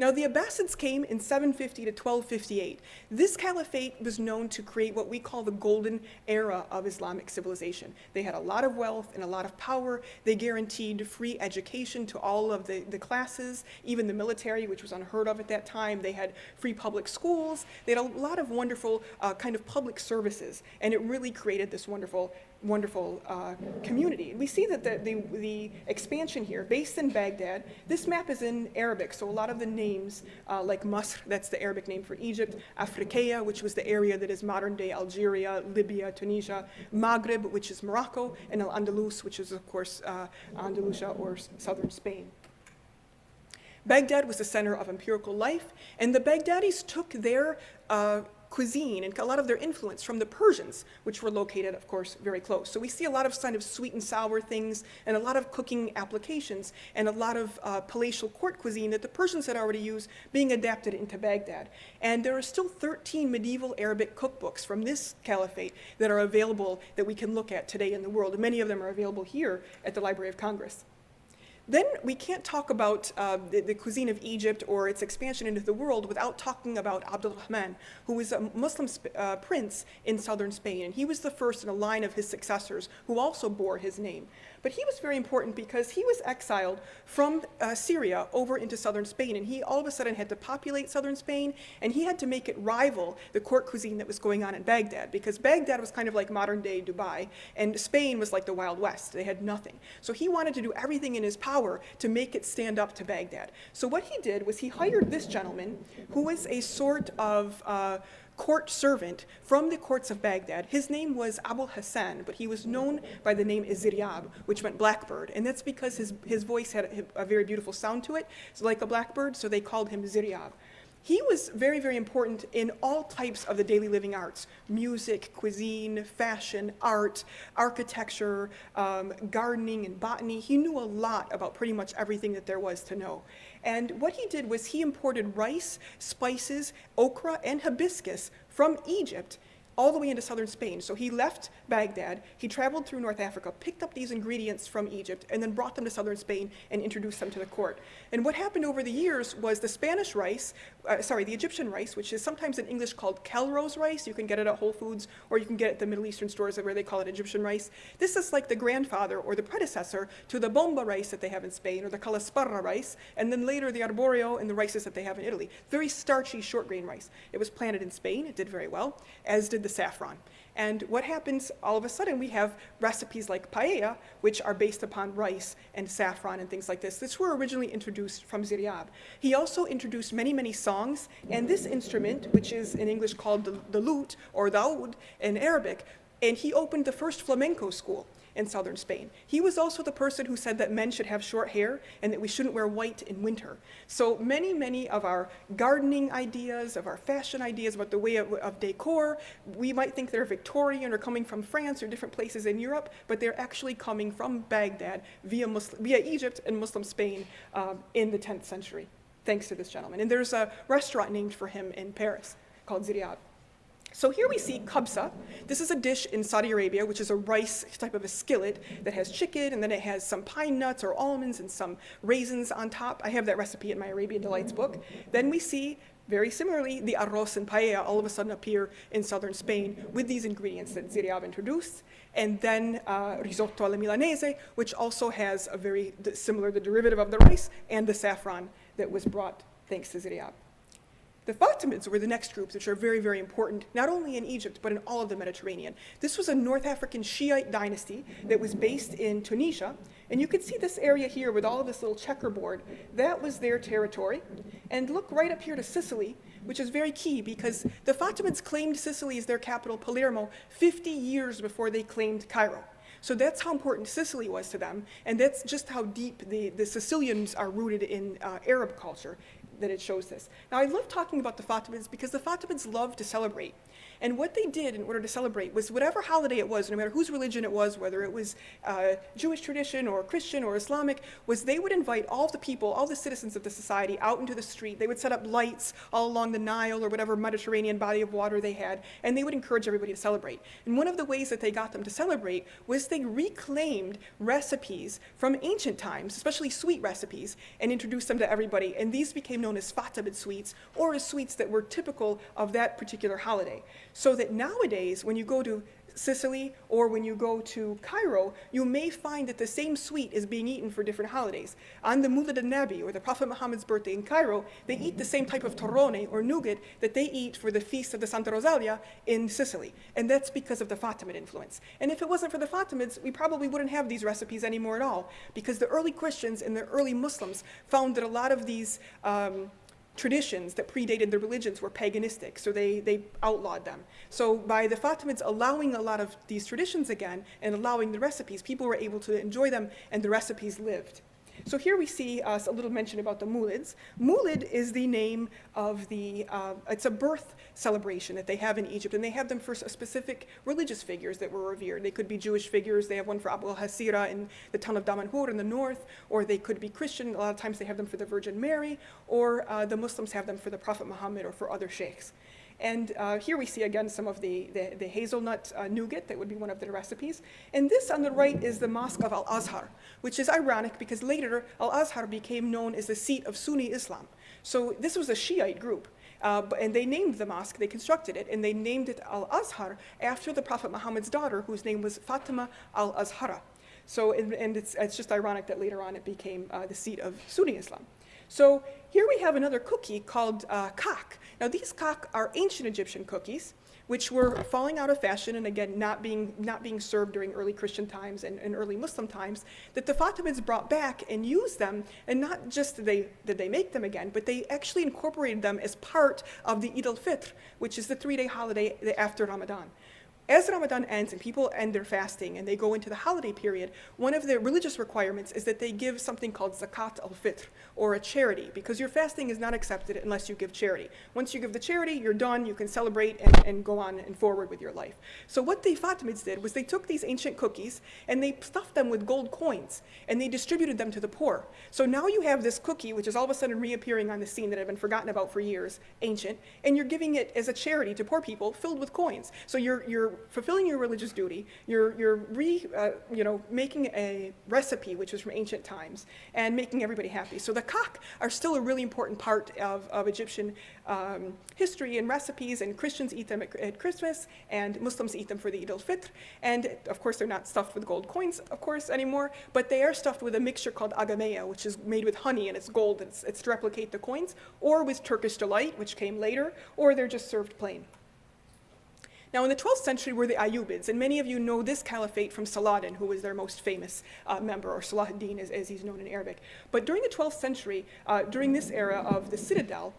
Now, the Abbasids came in 750 to 1258. This caliphate was known to create what we call the golden era of Islamic civilization. They had a lot of wealth and a lot of power. They guaranteed free education to all of the classes, even the military, which was unheard of at that time. They had free public schools. They had a lot of wonderful kind of public services, and it really created this wonderful community. We see that the expansion here, based in Baghdad, this map is in Arabic, so a lot of the names, like Masr, that's the Arabic name for Egypt, Afrikaya, which was the area that is modern-day Algeria, Libya, Tunisia, Maghreb, which is Morocco, and Al-Andalus, which is, of course, Andalusia or southern Spain. Baghdad was the center of empirical life, and the Baghdadis took their cuisine and a lot of their influence from the Persians, which were located, of course, very close. So we see a lot of kind of sweet and sour things and a lot of cooking applications and a lot of palatial court cuisine that the Persians had already used being adapted into Baghdad. And there are still 13 medieval Arabic cookbooks from this caliphate that are available that we can look at today in the world. And many of them are available here at the Library of Congress. Then we can't talk about the cuisine of Egypt or its expansion into the world without talking about Abdul Rahman, who was a Muslim prince in southern Spain. And he was the first in a line of his successors who also bore his name. But he was very important because he was exiled from Syria over into southern Spain. And he all of a sudden had to populate southern Spain, and he had to make it rival the court cuisine that was going on in Baghdad, because Baghdad was kind of like modern-day Dubai, and Spain was like the Wild West. They had nothing. So he wanted to do everything in his power to make it stand up to Baghdad. So what he did was he hired this gentleman, who was a sort of court servant from the courts of Baghdad. His name was Abu Hassan, but he was known by the name Ziryab, which meant blackbird. And that's because his voice had a very beautiful sound to it, so like a blackbird, so they called him Ziryab. He was very, very important in all types of the daily living arts: music, cuisine, fashion, art, architecture, gardening, and botany. He knew a lot about pretty much everything that there was to know. And what he did was he imported rice, spices, okra, and hibiscus from Egypt all the way into southern Spain. So he left Baghdad, he traveled through North Africa, picked up these ingredients from Egypt, and then brought them to southern Spain and introduced them to the court. And what happened over the years was the Spanish rice, the Egyptian rice, which is sometimes in English called Kelrose rice. You can get it at Whole Foods, or you can get it at the Middle Eastern stores where they call it Egyptian rice. This is like the grandfather or the predecessor to the bomba rice that they have in Spain, or the calasparra rice, and then later the arborio and the rices that they have in Italy. Very starchy short grain rice. It was planted in Spain, it did very well, as did the saffron. And what happens, all of a sudden, we have recipes like paella, which are based upon rice and saffron and things like this. This were originally introduced from Ziryab. He also introduced many, many songs, and this instrument, which is in English called the lute, or the oud in Arabic, and he opened the first flamenco school in southern Spain. He was also the person who said that men should have short hair and that we shouldn't wear white in winter. So many, many of our gardening ideas, of our fashion ideas, about the way of decor, we might think they're Victorian or coming from France or different places in Europe, but they're actually coming from Baghdad via Egypt and Muslim Spain in the 10th century, thanks to this gentleman. And there's a restaurant named for him in Paris called Ziryab. So here we see kabsa. This is a dish in Saudi Arabia, which is a rice type of a skillet that has chicken, and then it has some pine nuts or almonds and some raisins on top. I have that recipe in my Arabian Delights book. Then we see, very similarly, the arroz and paella all of a sudden appear in southern Spain with these ingredients that Ziryab introduced. And then risotto alla milanese, which also has a very similar, the derivative of the rice and the saffron that was brought thanks to Ziryab. The Fatimids were the next groups, which are very, very important, not only in Egypt, but in all of the Mediterranean. This was a North African Shiite dynasty that was based in Tunisia. And you can see this area here with all of this little checkerboard. That was their territory. And look right up here to Sicily, which is very key because the Fatimids claimed Sicily as their capital, Palermo, 50 years before they claimed Cairo. So that's how important Sicily was to them, and that's just how deep the Sicilians are rooted in Arab culture, that it shows this. Now, I love talking about the Fatimids because the Fatimids love to celebrate. And what they did in order to celebrate was whatever holiday it was, no matter whose religion it was, whether it was Jewish tradition or Christian or Islamic, was they would invite all the people, all the citizens of the society out into the street. They would set up lights all along the Nile or whatever Mediterranean body of water they had, and they would encourage everybody to celebrate. And one of the ways that they got them to celebrate was they reclaimed recipes from ancient times, especially sweet recipes, and introduced them to everybody. And these became known known as Fatimid sweets, or as sweets that were typical of that particular holiday. So that nowadays, when you go to Sicily or when you go to Cairo, you may find that the same sweet is being eaten for different holidays. On the Mulad al-Nabi, or the Prophet Muhammad's birthday in Cairo, they eat the same type of torrone or nougat that they eat for the feast of the Santa Rosalia in Sicily. And that's because of the Fatimid influence. And if it wasn't for the Fatimids, we probably wouldn't have these recipes anymore at all, because the early Christians and the early Muslims found that a lot of these traditions that predated the religions were paganistic, so they outlawed them. So by the Fatimids allowing a lot of these traditions again and allowing the recipes, people were able to enjoy them and the recipes lived. So here we see a little mention about the Mulids. Mulid is the name of it's a birth celebration that they have in Egypt, and they have them for specific religious figures that were revered. They could be Jewish figures. They have one for Abu al-Hasira in the town of Damanhur in the north, or they could be Christian. A lot of times they have them for the Virgin Mary, or the Muslims have them for the Prophet Muhammad or for other sheikhs. And here we see again some of the hazelnut nougat that would be one of the recipes. And this on the right is the Mosque of Al-Azhar, which is ironic because later Al-Azhar became known as the seat of Sunni Islam. So this was a Shiite group. And they named the mosque, they constructed it, and they named it Al-Azhar after the Prophet Muhammad's daughter, whose name was Fatima al-Azhara. So, and it's just ironic that later on it became the seat of Sunni Islam. So here we have another cookie called kak. Now these kak are ancient Egyptian cookies, which were falling out of fashion and again not being served during early Christian times and early Muslim times, that the Fatimids brought back and used them, and not just did they make them again, but they actually incorporated them as part of the Eid al-Fitr, which is the 3-day holiday after Ramadan. As Ramadan ends and people end their fasting and they go into the holiday period, one of the religious requirements is that they give something called zakat al-fitr, or a charity, because your fasting is not accepted unless you give charity. Once you give the charity, you're done, you can celebrate and go on and forward with your life. So what the Fatimids did was they took these ancient cookies and they stuffed them with gold coins and they distributed them to the poor. So now you have this cookie, which is all of a sudden reappearing on the scene that had been forgotten about for years, ancient, and you're giving it as a charity to poor people filled with coins. So you're fulfilling your religious duty, you're making a recipe which was from ancient times and making everybody happy. So the kak are still a really important part of Egyptian history and recipes, and Christians eat them at Christmas and Muslims eat them for the Eid al-Fitr. And of course they're not stuffed with gold coins, of course, anymore, but they are stuffed with a mixture called agameya, which is made with honey and it's gold, it's to replicate the coins, or with Turkish delight, which came later, or they're just served plain. Now in the 12th century were the Ayyubids, and many of you know this caliphate from Saladin, who was their most famous member, or Salahuddin as he's known in Arabic. But during the 12th century, during this era of the citadel,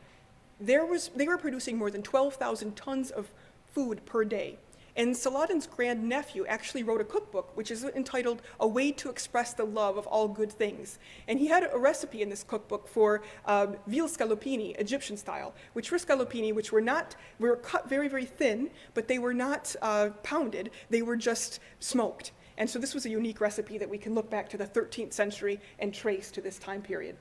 they were producing more than 12,000 tons of food per day. And Saladin's grandnephew actually wrote a cookbook which is entitled A Way to Express the Love of All Good Things. And he had a recipe in this cookbook for veal scallopini, Egyptian style, which were scallopini which were cut very, very thin, but they were not pounded, they were just smoked. And so this was a unique recipe that we can look back to the 13th century and trace to this time period.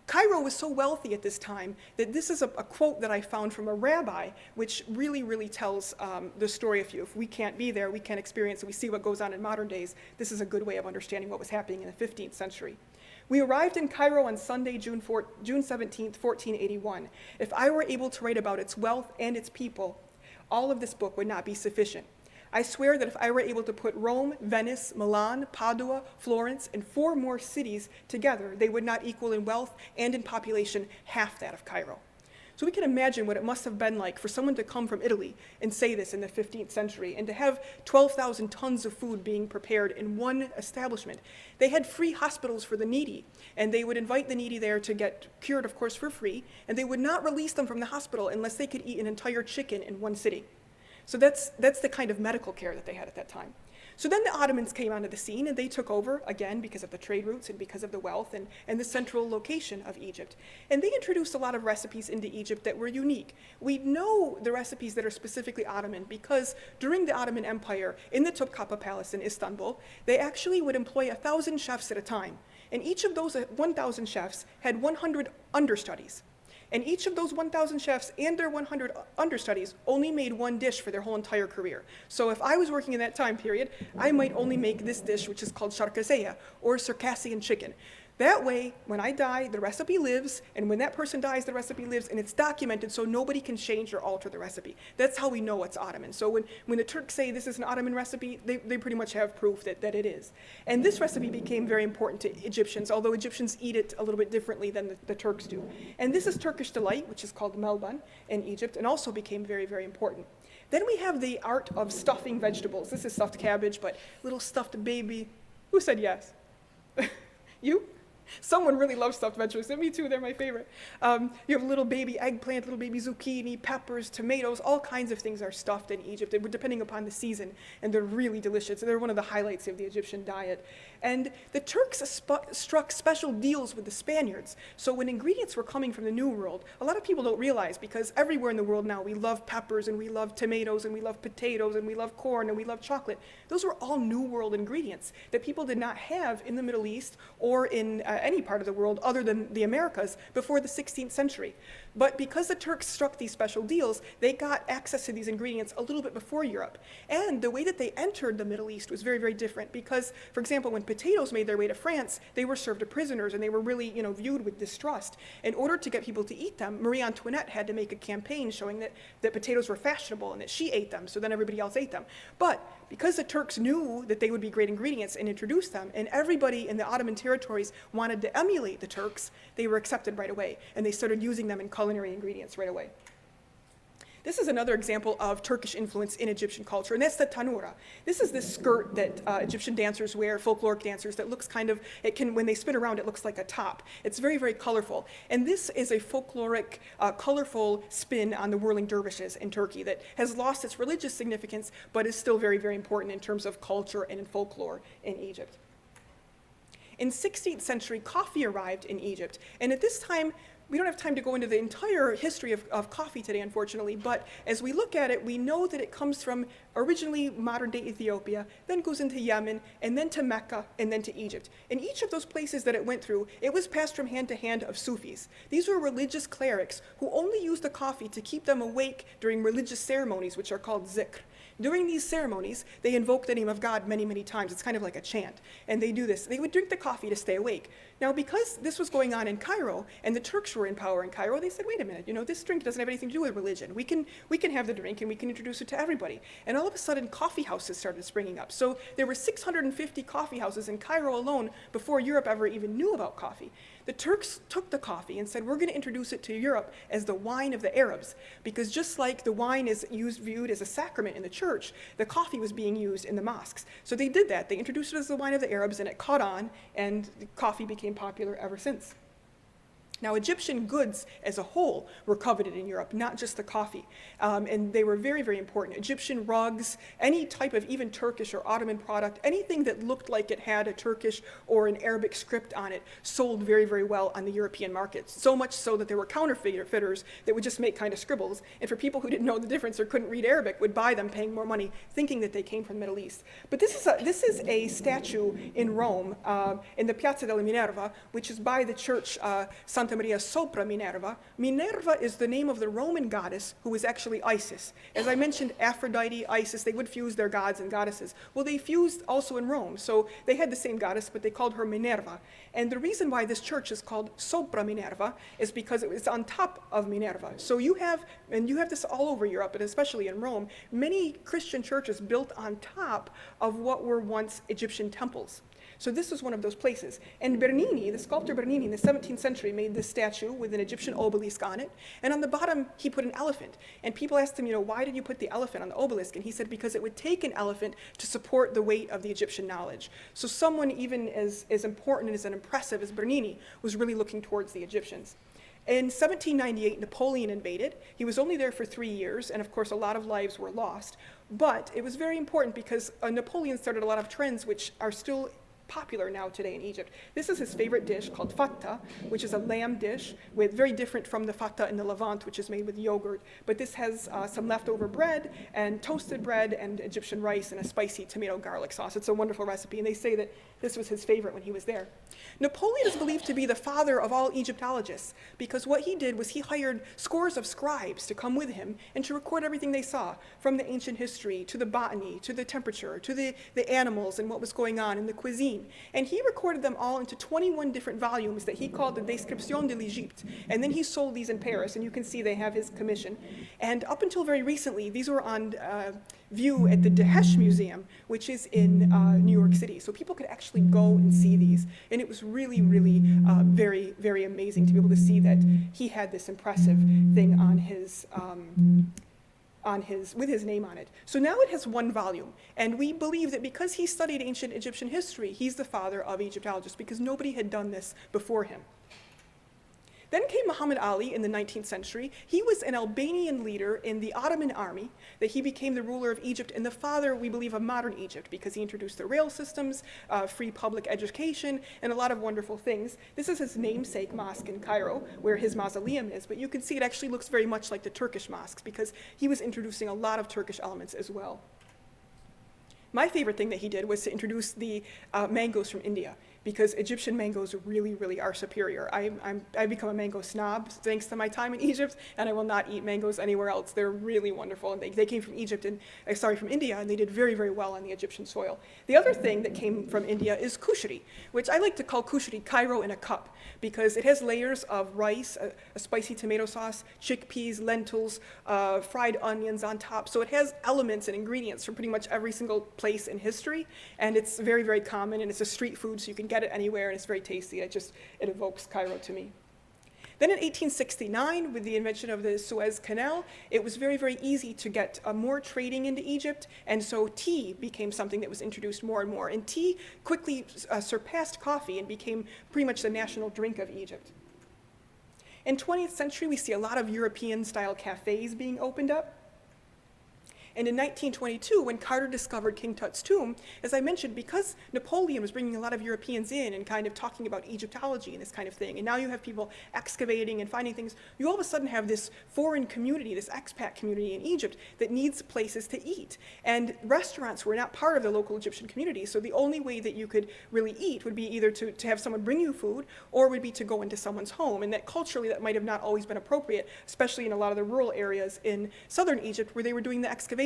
Cairo was so wealthy at this time that this is a quote that I found from a rabbi, which really, really tells the story. If we can't be there, we can't experience it, we see what goes on in modern days, this is a good way of understanding what was happening in the 15th century. We arrived in Cairo on Sunday, June 17th, 1481. If I were able to write about its wealth and its people, all of this book would not be sufficient. I swear that if I were able to put Rome, Venice, Milan, Padua, Florence, and 4 more cities together, they would not equal in wealth and in population half that of Cairo. So we can imagine what it must have been like for someone to come from Italy and say this in the 15th century, and to have 12,000 tons of food being prepared in one establishment. They had free hospitals for the needy, and they would invite the needy there to get cured, of course, for free, and they would not release them from the hospital unless they could eat an entire chicken in one sitting. So that's the kind of medical care that they had at that time. So then the Ottomans came onto the scene and they took over, again, because of the trade routes and because of the wealth and the central location of Egypt. And they introduced a lot of recipes into Egypt that were unique. We know the recipes that are specifically Ottoman because during the Ottoman Empire, in the Topkapı Palace in Istanbul, they actually would employ 1,000 chefs at a time. And each of those 1,000 chefs had 100 understudies. And each of those 1,000 chefs and their 100 understudies only made one dish for their whole entire career. So if I was working in that time period, I might only make this dish, which is called sharkaseya, or Circassian chicken. That way, when I die, the recipe lives, and when that person dies, the recipe lives, and it's documented so nobody can change or alter the recipe. That's how we know it's Ottoman. So when the Turks say this is an Ottoman recipe, they pretty much have proof that it is. And this recipe became very important to Egyptians, although Egyptians eat it a little bit differently than the Turks do. And this is Turkish delight, which is called melban in Egypt, and also became very, very important. Then we have the art of stuffing vegetables. This is stuffed cabbage, but little stuffed baby. Who said yes? You? Someone really loves stuffed vegetables. Me too, they're my favorite. You have little baby eggplant, little baby zucchini, peppers, tomatoes, all kinds of things are stuffed in Egypt, depending upon the season, and they're really delicious. They're one of the highlights of the Egyptian diet. And the Turks struck special deals with the Spaniards. So when ingredients were coming from the New World, a lot of people don't realize, because everywhere in the world now we love peppers, and we love tomatoes, and we love potatoes, and we love corn, and we love chocolate. Those were all New World ingredients that people did not have in the Middle East or in any part of the world other than the Americas before the 16th century. But because the Turks struck these special deals, they got access to these ingredients a little bit before Europe. And the way that they entered the Middle East was very, very different because, for example, when potatoes made their way to France, they were served to prisoners and they were really, viewed with distrust. In order to get people to eat them, Marie Antoinette had to make a campaign showing that potatoes were fashionable and that she ate them, so then everybody else ate them. But because the Turks knew that they would be great ingredients and introduced them, and everybody in the Ottoman territories wanted to emulate the Turks, they were accepted right away, and they started using them in culinary ingredients right away. This is another example of Turkish influence in Egyptian culture, and that's the tanura. This is this skirt that Egyptian dancers wear, folkloric dancers, that looks when they spin around, it looks like a top. It's very, very colorful. And this is a folkloric, colorful spin on the whirling dervishes in Turkey that has lost its religious significance, but is still very, very important in terms of culture and in folklore in Egypt. In 16th century, coffee arrived in Egypt, and at this time, we don't have time to go into the entire history of coffee today, unfortunately, but as we look at it, we know that it comes from originally modern-day Ethiopia, then goes into Yemen, and then to Mecca, and then to Egypt. In each of those places that it went through, it was passed from hand to hand of Sufis. These were religious clerics who only used the coffee to keep them awake during religious ceremonies, which are called zikr. During these ceremonies, they invoke the name of God many, many times. It's kind of like a chant. And they do this. They would drink the coffee to stay awake. Now, because this was going on in Cairo, and the Turks were in power in Cairo, they said, wait a minute, this drink doesn't have anything to do with religion. We can have the drink, and we can introduce it to everybody. And all of a sudden, coffee houses started springing up. So there were 650 coffee houses in Cairo alone before Europe ever even knew about coffee. The Turks took the coffee and said, we're going to introduce it to Europe as the wine of the Arabs, because just like the wine is viewed as a sacrament in the church, the coffee was being used in the mosques. So they did that. They introduced it as the wine of the Arabs, and it caught on, and coffee became popular ever since. Now, Egyptian goods as a whole were coveted in Europe, not just the coffee, and they were very, very important. Egyptian rugs, any type of even Turkish or Ottoman product, anything that looked like it had a Turkish or an Arabic script on it sold very, very well on the European markets, so much so that there were counterfeiters that would just make kind of scribbles, and for people who didn't know the difference or couldn't read Arabic would buy them, paying more money, thinking that they came from the Middle East. But this is a statue in Rome, in the Piazza della Minerva, which is by the church Santa Maria sopra Minerva. Minerva is the name of the Roman goddess who was actually Isis. As I mentioned, Aphrodite, Isis, they would fuse their gods and goddesses. Well, they fused also in Rome, so they had the same goddess, but they called her Minerva. And the reason why this church is called sopra Minerva is because it was on top of Minerva. So you have this all over Europe, but especially in Rome, many Christian churches built on top of what were once Egyptian temples. So this was one of those places. And Bernini, the sculptor Bernini in the 17th century, made this statue with an Egyptian obelisk on it. And on the bottom, he put an elephant. And people asked him, why did you put the elephant on the obelisk? And he said, because it would take an elephant to support the weight of the Egyptian knowledge. So someone even as important and as impressive as Bernini was really looking towards the Egyptians. In 1798, Napoleon invaded. He was only there for 3 years, and of course, a lot of lives were lost. But it was very important because Napoleon started a lot of trends which are still popular now today in Egypt. This is his favorite dish called fatta, which is a lamb dish, very different from the fatta in the Levant, which is made with yogurt. But this has some leftover bread and toasted bread and Egyptian rice and a spicy tomato garlic sauce. It's a wonderful recipe, and they say that this was his favorite when he was there. Napoleon is believed to be the father of all Egyptologists, because what he did was he hired scores of scribes to come with him and to record everything they saw, from the ancient history to the botany, to the temperature, to the animals and what was going on in the cuisine. cuisine. And he recorded them all into 21 different volumes that he called the Description de l'Égypte. And then he sold these in Paris, and you can see they have his commission. And up until very recently, these were on view at the Dehesh Museum, which is in New York City. So people could actually go and see these. And it was really, really very, very amazing to be able to see that he had this impressive thing on his, with his name on it. So now it has one volume. And we believe that because he studied ancient Egyptian history, he's the father of Egyptologists, because nobody had done this before him. Then came Muhammad Ali in the 19th century. He was an Albanian leader in the Ottoman army, that he became the ruler of Egypt and the father, we believe, of modern Egypt, because he introduced the rail systems, free public education, and a lot of wonderful things. This is his namesake mosque in Cairo, where his mausoleum is, but you can see it actually looks very much like the Turkish mosques, because he was introducing a lot of Turkish elements as well. My favorite thing that he did was to introduce the mangoes from India, because Egyptian mangoes really, really are superior. I've become a mango snob thanks to my time in Egypt, and I will not eat mangoes anywhere else. They're really wonderful, and they came from from India, and they did very, very well on the Egyptian soil. The other thing that came from India is kushari, which I like to call kushari Cairo in a cup, because it has layers of rice, a spicy tomato sauce, chickpeas, lentils, fried onions on top. So it has elements and ingredients from pretty much every single place in history, and it's very, very common, and it's a street food, so you can get it anywhere, and it's very tasty. It evokes Cairo to me. Then in 1869, with the invention of the Suez Canal, it was very, very easy to get more trading into Egypt, and so tea became something that was introduced more and more. And tea quickly surpassed coffee and became pretty much the national drink of Egypt. In 20th century, we see a lot of European-style cafes being opened up. And in 1922, when Carter discovered King Tut's tomb, as I mentioned, because Napoleon was bringing a lot of Europeans in and kind of talking about Egyptology and this kind of thing, and now you have people excavating and finding things, you all of a sudden have this foreign community, this expat community in Egypt that needs places to eat. And restaurants were not part of the local Egyptian community, so the only way that you could really eat would be either to have someone bring you food, or would be to go into someone's home. And that culturally, that might have not always been appropriate, especially in a lot of the rural areas in southern Egypt where they were doing the excavations.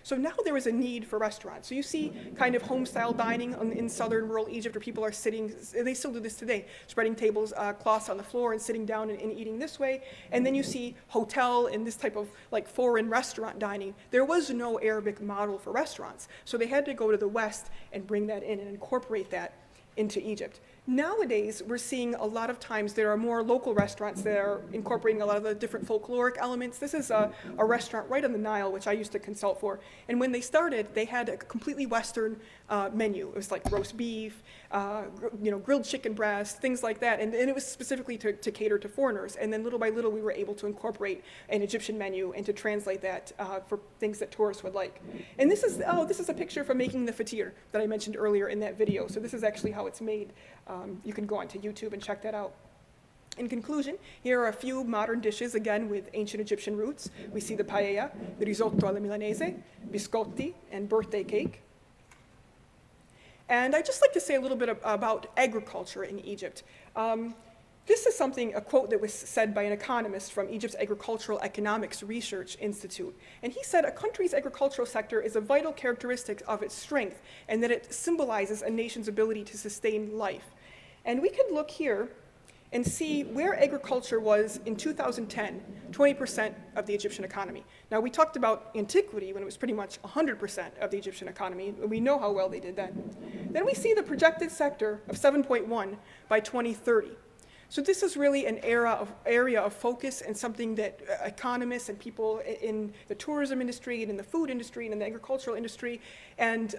So now there is a need for restaurants. So you see kind of home-style dining in southern rural Egypt, where people are sitting, they still do this today, spreading tables, cloths on the floor and sitting down and eating this way. And then you see hotel and this type of like foreign restaurant dining. There was no Arabic model for restaurants. So they had to go to the West and bring that in and incorporate that into Egypt. Nowadays, we're seeing a lot of times there are more local restaurants that are incorporating a lot of the different folkloric elements. This is a restaurant right on the Nile, which I used to consult for. And when they started, they had a completely Western menu. It was like roast beef, grilled chicken breast, things like that. And it was specifically to cater to foreigners. And then little by little, we were able to incorporate an Egyptian menu and to translate that for things that tourists would like. And this is a picture from making the fatir that I mentioned earlier in that video. So this is actually how it's made. You can go onto YouTube and check that out. In conclusion, here are a few modern dishes, again, with ancient Egyptian roots. We see the paella, the risotto alla milanese, biscotti, and birthday cake. And I'd just like to say a little bit about agriculture in Egypt. This is a quote that was said by an economist from Egypt's Agricultural Economics Research Institute. And he said, a country's agricultural sector is a vital characteristic of its strength, and that it symbolizes a nation's ability to sustain life. And we can look here and see where agriculture was in 2010, 20% of the Egyptian economy. Now, we talked about antiquity when it was pretty much 100% of the Egyptian economy, and we know how well they did then. Then we see the projected sector of 7.1 by 2030. So this is really an area of focus, and something that economists and people in the tourism industry and in the food industry and in the agricultural industry and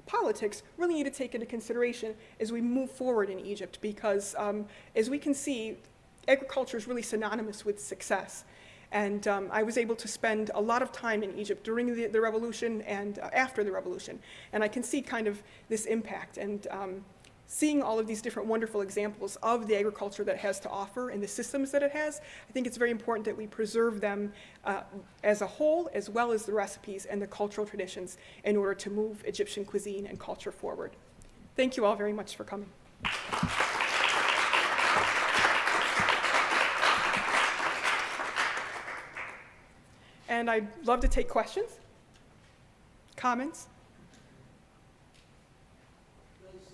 politics really need to take into consideration as we move forward in Egypt, because as we can see, agriculture is really synonymous with success. And I was able to spend a lot of time in Egypt during the revolution and after the revolution. And I can see kind of this impact, and seeing all of these different wonderful examples of the agriculture that it has to offer and the systems that it has. I think it's very important that we preserve them as a whole, as well as the recipes and the cultural traditions, in order to move Egyptian cuisine and culture forward. Thank you all very much for coming. And I'd love to take questions, comments. Does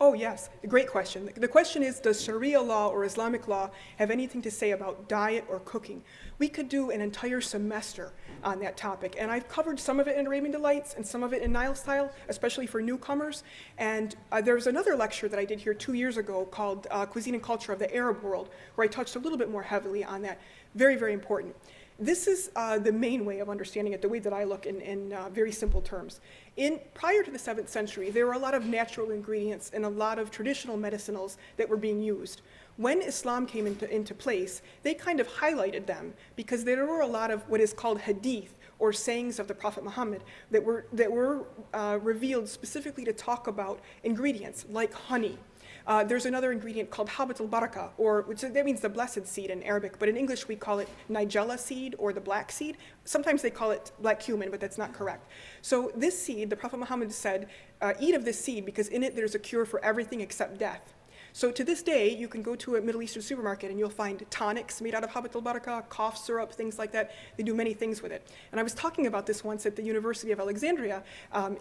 Oh, yes, great question. The question is, does Sharia law or Islamic law have anything to say about diet or cooking? We could do an entire semester on that topic, and I've covered some of it in Arabian Delights and some of it in Nile Style, especially for newcomers. And there's another lecture that I did here 2 years ago called Cuisine and Culture of the Arab World, where I touched a little bit more heavily on that. Very, very important. This is the main way of understanding it, the way that I look in very simple terms. Prior to the 7th century, there were a lot of natural ingredients and a lot of traditional medicinals that were being used. When Islam came into place, they kind of highlighted them because there were a lot of what is called hadith, or sayings of the Prophet Muhammad, that were revealed specifically to talk about ingredients like honey. There's another ingredient called habat al-baraka, which that means the blessed seed in Arabic, but in English we call it nigella seed or the black seed. Sometimes they call it black cumin, but that's not correct. So this seed, the Prophet Muhammad said, eat of this seed because in it there's a cure for everything except death. So to this day, you can go to a Middle Eastern supermarket and you'll find tonics made out of habat al-baraka, cough syrup, things like that. They do many things with it. And I was talking about this once at the University of Alexandria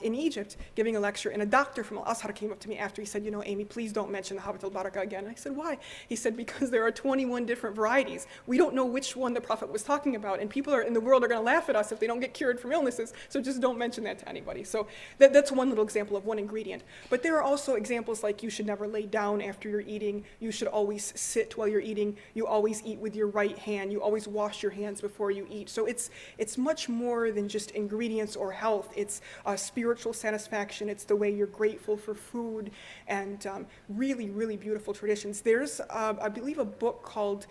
in Egypt, giving a lecture, and a doctor from Al-Azhar came up to me after. He said, Amy, please don't mention the habat al-baraka again. And I said, why? He said, because there are 21 different varieties. We don't know which one the Prophet was talking about, and people in the world are going to laugh at us if they don't get cured from illnesses, so just don't mention that to anybody. So that's one little example of one ingredient. But there are also examples like you should never lay down after you're eating, you should always sit while you're eating, you always eat with your right hand, you always wash your hands before you eat. So it's much more than just ingredients or health. It's spiritual satisfaction. It's the way you're grateful for food, and really, really beautiful traditions. There's, I believe, a book called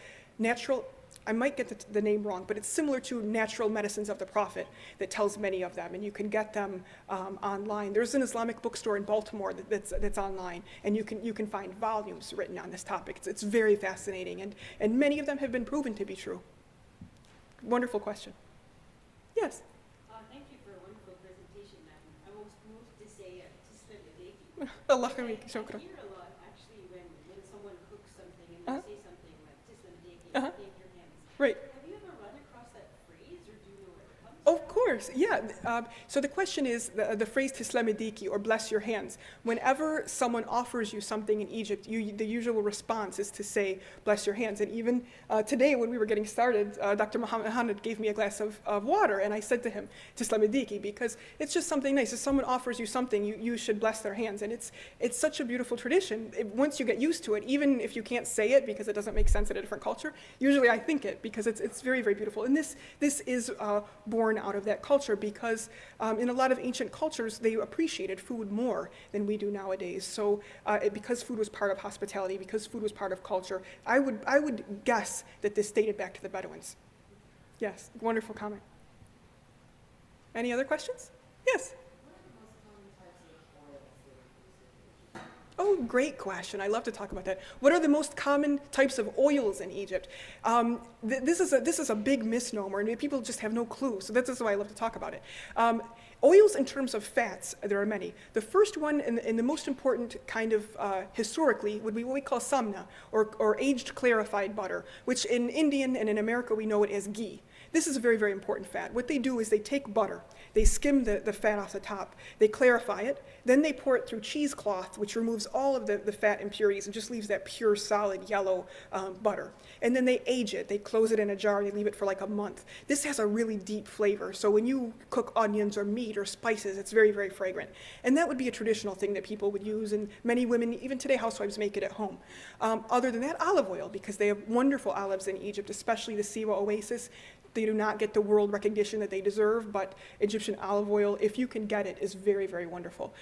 I might get the name wrong, but it's similar to Natural Medicines of the Prophet that tells many of them, and you can get them online. There's an Islamic bookstore in Baltimore that's online, and you can find volumes written on this topic. It's very fascinating, and many of them have been proven to be true. Wonderful question. Yes? Thank you for a wonderful presentation, madam. I was moved to say Tislam Adeki. Allah khair, I shukran. hear a lot, actually, when someone cooks something and Uh-huh. they say something like Tislam Adeki, Uh-huh. thank your hands. Right. Have you ever run across that phrase, or do you know where it comes Of course, yeah. So the question is the phrase Tislam Adiki, or bless your hands. Whenever someone offers you something in Egypt, the usual response is to say, bless your hands. And even today when we were getting started, Dr. Muhammad gave me a glass of water, and I said to him, Tislam Adiki, because it's just something nice. If someone offers you something, you should bless their hands. And it's such a beautiful tradition. Once you get used to it, even if you can't say it because it doesn't make sense in a different culture, usually I think it because it's very, very beautiful. And this is born out of that culture because in a lot of ancient cultures, they appreciated food more than we do nowadays. So because food was part of hospitality, because food was part of culture, I would guess that this dated back to the Bedouins. Yes, wonderful comment. Any other questions? Yes? Oh, great question. I love to talk about that. What are the most common types of oils in Egypt? This is a big misnomer, and people just have no clue. So that's why I love to talk about it. Oils in terms of fats, there are many. The first one and the most important kind of historically would be what we call samna, or aged clarified butter, which in Indian and in America we know it as ghee. This is a very, very important fat. What they do is they take butter, they skim the fat off the top, they clarify it, then they pour it through cheesecloth, which removes all of the fat impurities and just leaves that pure, solid yellow butter. And then they age it. They close it in a jar, they leave it for like a month. This has a really deep flavor, so when you cook onions or meat or spices, it's very, very fragrant. And that would be a traditional thing that people would use, and many women, even today, housewives make it at home. Other than that, olive oil, because they have wonderful olives in Egypt, especially the Siwa Oasis. They do not get the world recognition that they deserve, but Egyptian olive oil, if you can get it, is very, very wonderful.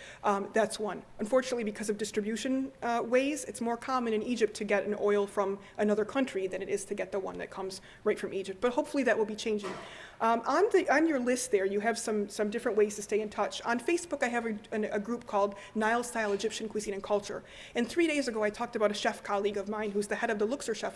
That's one. Unfortunately, because of distribution ways, it's more common in Egypt to get an oil from another country than it is to get the one that comes right from Egypt. But hopefully that will be changing. On your list there, you have some different ways to stay in touch. On Facebook, I have a group called Nile Style Egyptian Cuisine and Culture. And 3 days ago, I talked about a chef colleague of mine who's the head of the Luxor Chef